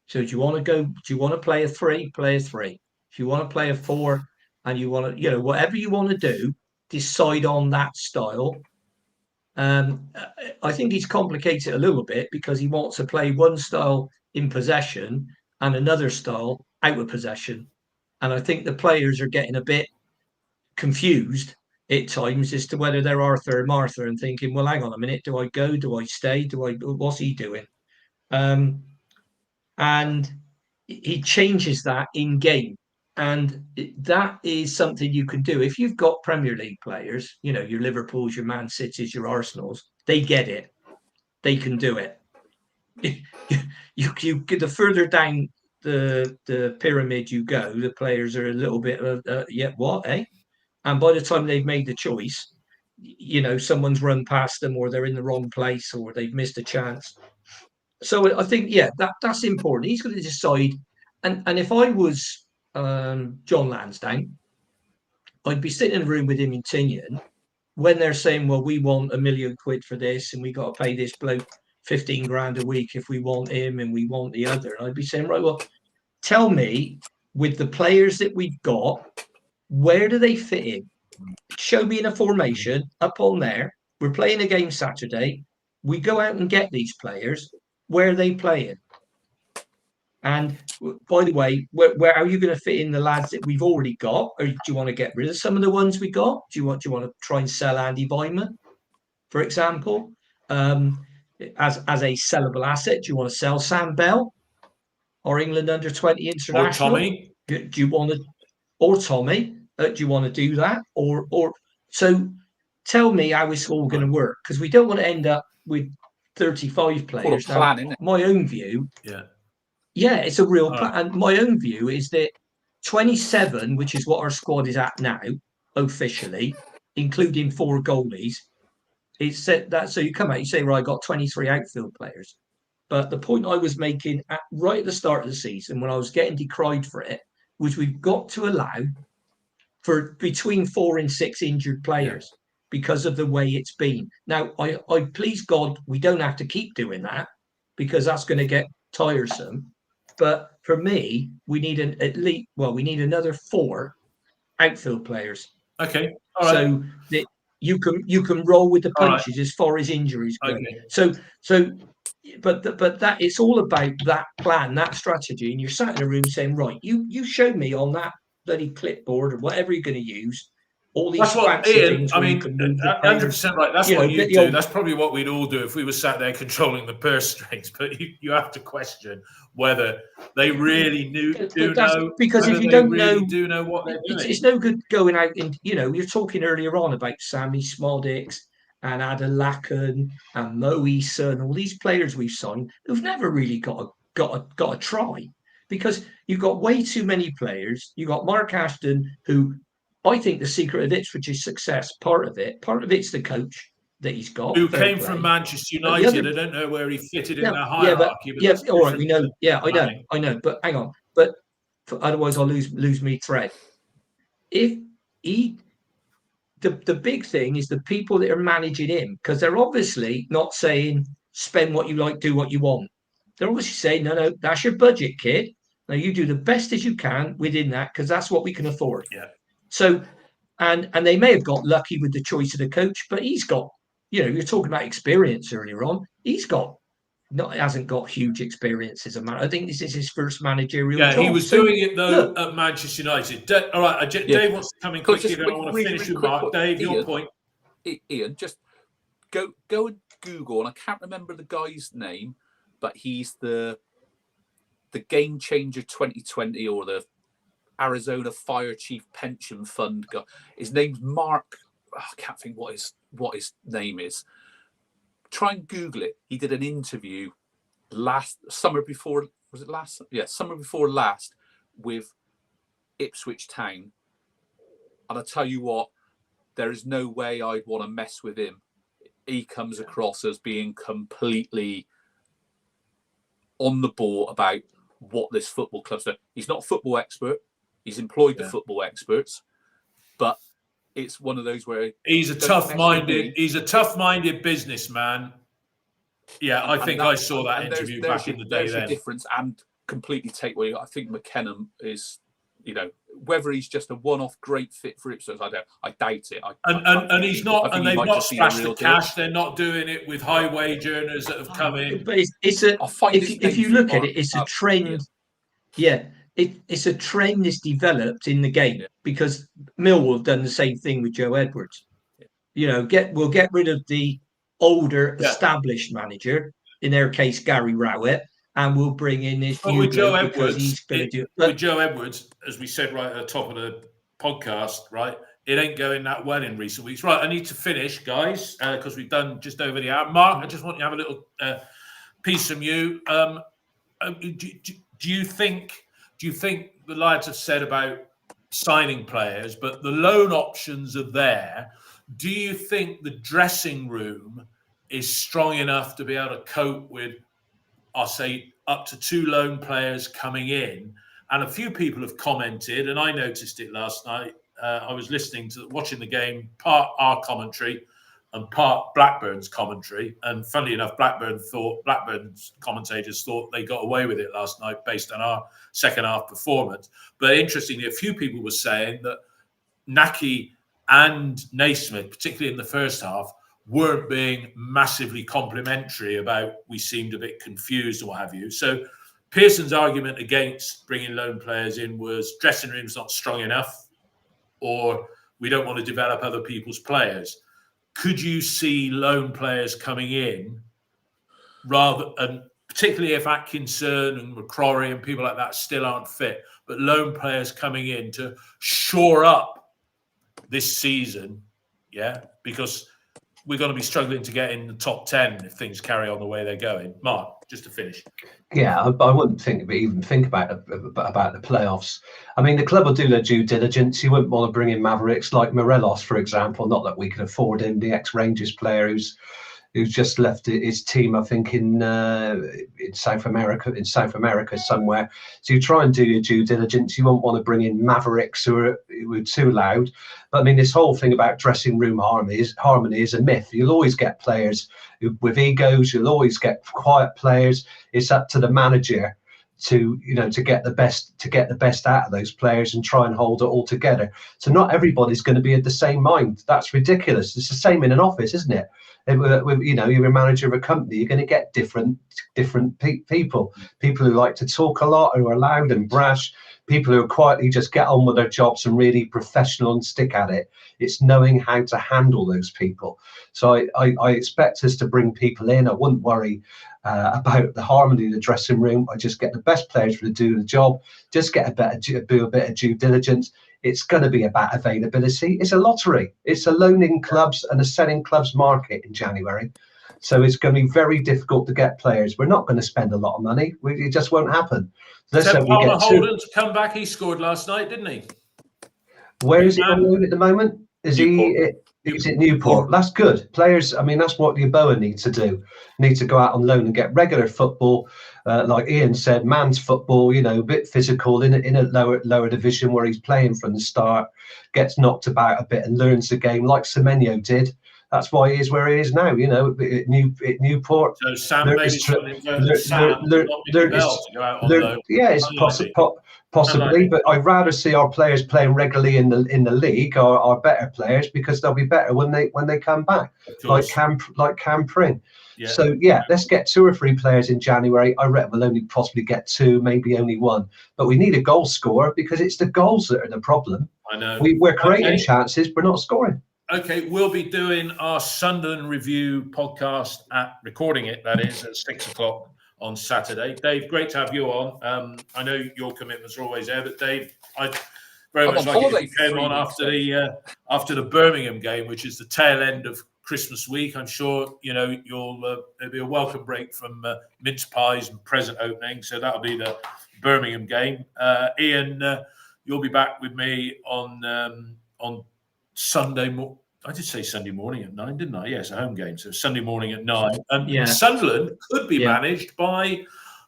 So do you want to play a 3? Play a 3. If you want to play a 4 and you want to, you know, whatever you want to do, decide on that style. I think he's complicated a little bit because he wants to play one style in possession and another style out of possession. And I think the players are getting a bit confused at times as to whether they're Arthur or Martha, and thinking, well, hang on a minute, do I go? Do I stay? What's he doing? And he changes that in game. And that is something you can do. If you've got Premier League players, you know, your Liverpools, your Man Cities, your Arsenals, they get it. They can do it. You the further down the pyramid you go, the players are a little bit and by the time they've made the choice, you know, someone's run past them, or they're in the wrong place, or they've missed a chance. So I think, yeah, that's important. He's going to decide. And if I was John Lansdowne, I'd be sitting in a room with him in Tinian when they're saying, well, we want £1 million for this, and we got to pay this bloke 15 grand a week if we want him and we want the other. And I'd be saying, right, well, tell me, with the players that we've got, where do they fit in? Show me in a formation up on there. We're playing a game Saturday. We go out and get these players. Where are they playing? And by the way, where are you going to fit in the lads that we've already got? Or do you want to get rid of some of the ones we got? Do you want to try and sell Andy Byman, for example, as a sellable asset? Do you want to sell Sam Bell, or England under-20 international? Or Tommy? Do you want to, or Tommy? Do you want to do that? Or so tell me how it's all going to work, because we don't want to end up with 35 players. Plan, isn't it? My own view, yeah, it's a real plan. And my own view is that 27, which is what our squad is at now, officially, including 4 goalies, it's set that. So you come out, you say, right, I got 23 outfield players. But the point I was making right at the start of the season, when I was getting decried for it, was we've got to allow for between 4 and 6 injured players because of the way it's been. Now, I please God, we don't have to keep doing that because that's going to get tiresome. But for me, we need we need another 4 outfield players. Okay, all right. So that you can roll with the punches as far as injuries go. Okay. But that it's all about that plan, that strategy, and you're sat in a room saying, right, you show me on that bloody clipboard or whatever you're going to use all these fancy things. I mean, 100% right. That's what you do. That's probably what we'd all do if we were sat there controlling the purse strings. But you have to question whether they really do know. Because if you don't do know what they're doing, it's no good going out and you're talking earlier on about Sammy Smodix and Adelakan and Mo Issa and all these players we've signed who've never really got a try, because you've got way too many players. You've got Mark Ashton, who I think the secret of Ipswich's success, part of it's the coach that he's got. Who came from Manchester United. I don't know where he fitted in the hierarchy. All right, we know. Yeah, I know. But hang on. But otherwise I'll lose me thread. If the big thing is the people that are managing him, because they're obviously not saying spend what you like, do what you want. They're obviously saying, no, that's your budget, kid. Now you do the best as you can within that, because that's what we can afford. Yeah. So, and they may have got lucky with the choice of the coach, but he's got, you're talking about experience earlier on. Hasn't got huge experience as a man. I think this is his first managerial job. He was doing it though at Manchester United. All right, Dave wants to come in quickly. I want to finish with Mark. Dave, your point. Ian, just go and Google, and I can't remember the guy's name, but he's the Game Changer 2020 or the Arizona Fire Chief Pension Fund guy. His name's Mark. I can't think what his name is. Try and Google it. He did an interview summer before last with Ipswich Town, and I tell you what, there is no way I'd want to mess with him. He comes across as being completely on the ball about what this football club's doing. He's not a football expert. He's employed the football experts, but it's one of those where he's a tough-minded businessman. Yeah, I think I saw that interview back in the day. There's a difference, and completely take away. I think McKenna is, whether he's just a one-off great fit for Ipswich, I doubt it. And he's not, and they've not splashed the cash. They're not doing it with high wage earners that have come in. But if you look at it, it's a trend. Yeah. It's a trend that's developed in the game, because Millwall have done the same thing with Joe Edwards. We'll get rid of the older established manager, in their case Gary Rowett, and we'll bring in this new with Joe because Edwards. He's going to do it. With Joe Edwards, as we said right at the top of the podcast, right, it ain't going that well in recent weeks. Right, I need to finish, guys, because we've done just over the hour. Mark, I just want you to have a little piece from you. Do you think the lads have said about signing players, but the loan options are there? Do you think the dressing room is strong enough to be able to cope with, I'll say, up to 2 loan players coming in? And a few people have commented, and I noticed it last night. I was watching the game, part our commentary and part Blackburn's commentary. And funnily enough, Blackburn's commentators thought they got away with it last night based on our second half performance. But interestingly, a few people were saying that Naki and Naismith, particularly in the first half, weren't being massively complimentary about we seemed a bit confused or what have you. So Pearson's argument against bringing loan players in was dressing room's not strong enough, or we don't want to develop other people's players. Could you see loan players coming in and particularly if Atkinson and McCrory and people like that still aren't fit, but loan players coming in to shore up this season, because we're going to be struggling to get in the top 10 if things carry on the way they're going. Mark, just to finish. Yeah, I wouldn't even think about the playoffs. I mean, the club will do their due diligence. You wouldn't want to bring in Mavericks like Morelos, for example. Not that we can afford him, the ex-Rangers player who's who's just left his team, I think, in South America somewhere. So you try and do your due diligence. You won't want to bring in mavericks who are too loud. But I mean, this whole thing about dressing room harmony is a myth. You'll always get players with egos. You'll always get quiet players. It's up to the manager to get the best out of those players and try and hold it all together. So not everybody's going to be of the same mind. That's ridiculous. It's the same in an office, isn't it? You're a manager of a company, you're going to get different people who like to talk a lot, who are loud and brash, people who are quietly just get on with their jobs and really professional and stick at it. It's knowing how to handle those people. So I expect us to bring people in. I wouldn't worry about the harmony of the dressing room. I just get the best players to do the job, just get do a bit of due diligence. It's going to be about availability. It's a lottery. It's a loaning clubs and a selling clubs market in January. So it's going to be very difficult to get players. We're not going to spend a lot of money. It just won't happen. Palmer Holden's come back. He scored last night, didn't he? Where is he on loan at the moment? Is it Newport? That's good. Players, I mean, that's what Yeboah needs to do. Need to go out on loan and get regular football. Like Ian said, man's football, a bit physical in a lower division where he's playing from the start, gets knocked about a bit and learns the game like Semenyo did. That's why he is where he is now, at Newport. So Sam maybe possibly, but I'd rather see our players playing regularly in the league, our better players, because they'll be better when they come back, like Cam Pring. Yeah. So let's get 2 or 3 players in January. I reckon we'll only possibly get 2, maybe only 1. But we need a goal scorer because it's the goals that are the problem. I know. We're creating chances, we're not scoring. Okay, we'll be doing our Sunderland review podcast recording it, that is, at 6 o'clock on Saturday. Dave, great to have you on. I know your commitments are always there, but Dave, I'd very much like it if you came on after the Birmingham game, which is the tail end of Christmas week. I'm sure it'll be a welcome break from mince pies and present opening. So that'll be the Birmingham game. Ian, you'll be back with me on Sunday. I did say Sunday morning at 9, didn't I? Yes, a home game. So Sunday morning at 9. And Sunderland could be managed by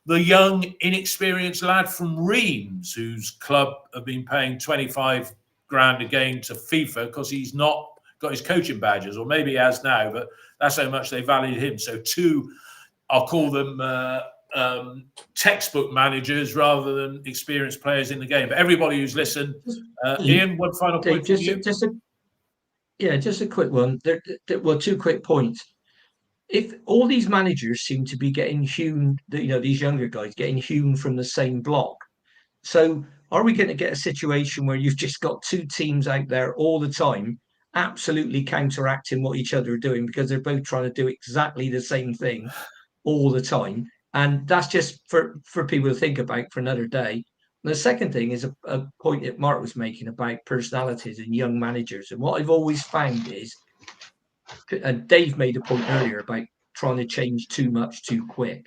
the young, inexperienced lad from Reims, whose club have been paying 25 grand a game to FIFA because he's not got his coaching badges, or maybe he has now, but that's how much they valued him. So 2, I'll call them textbook managers rather than experienced players in the game. But everybody who's listened, Ian, one final point from you. Just a quick one. Well, 2 quick points. If all these managers seem to be getting hewn, these younger guys getting hewn from the same block, so are we going to get a situation where you've just got 2 teams out there all the time, absolutely counteracting what each other are doing because they're both trying to do exactly the same thing all the time? And that's just for people to think about for another day. And the second thing is a point that Mark was making about personalities and young managers. And what I've always found is, and Dave made a point earlier about trying to change too much too quick.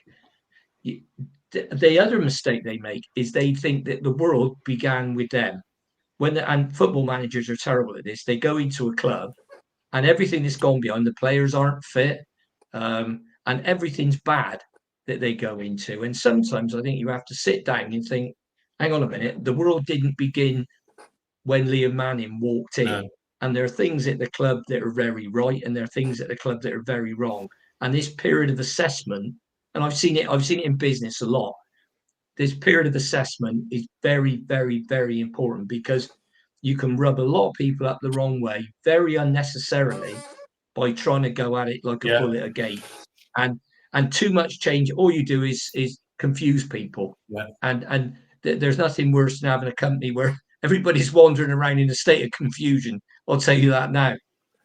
The other mistake they make is they think that the world began with them. And football managers are terrible at this. They go into a club and everything that's gone behind, the players aren't fit, and everything's bad that they go into. And sometimes I think you have to sit down and think, hang on a minute, the world didn't begin when Liam Manning walked in. No. And there are things at the club that are very right, and there are things at the club that are very wrong. And this period of assessment, and I've seen it in business a lot. This period of assessment is very, very, very important because you can rub a lot of people up the wrong way very unnecessarily by trying to go at it like a bull at a gate. And too much change, all you do is confuse people. Yeah. And there's nothing worse than having a company where everybody's wandering around in a state of confusion. I'll tell you that now.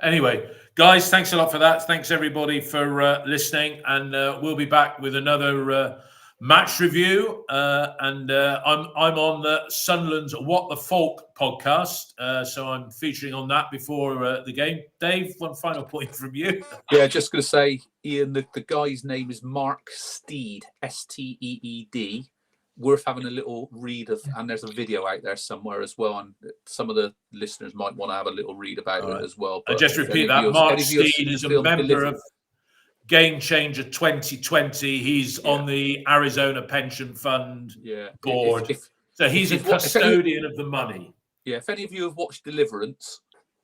Anyway, guys, thanks a lot for that. Thanks everybody for listening, and we'll be back with another match review. And I'm on the Sunderland's What the Folk podcast, so I'm featuring on that before the game. Dave, one final point from you. Yeah, just going to say, Ian, the guy's name is Mark Steed, Steed. Worth having a little read of, and there's a video out there somewhere as well, and some of the listeners might want to have a little read about it as well. But I just repeat that Mark Steed is a member of Game Changer 2020. He's on the Arizona Pension Fund board. So he's a custodian of the money. Yeah, if any of you have watched Deliverance,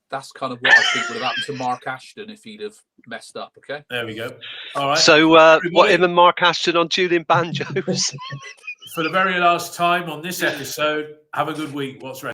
that's kind of what I think would have happened to Mark Ashton if he'd have messed up. Okay. There we go. All right. So what, him and Mark Ashton on Julian Banjos? For the very last time on this episode, have a good week. What's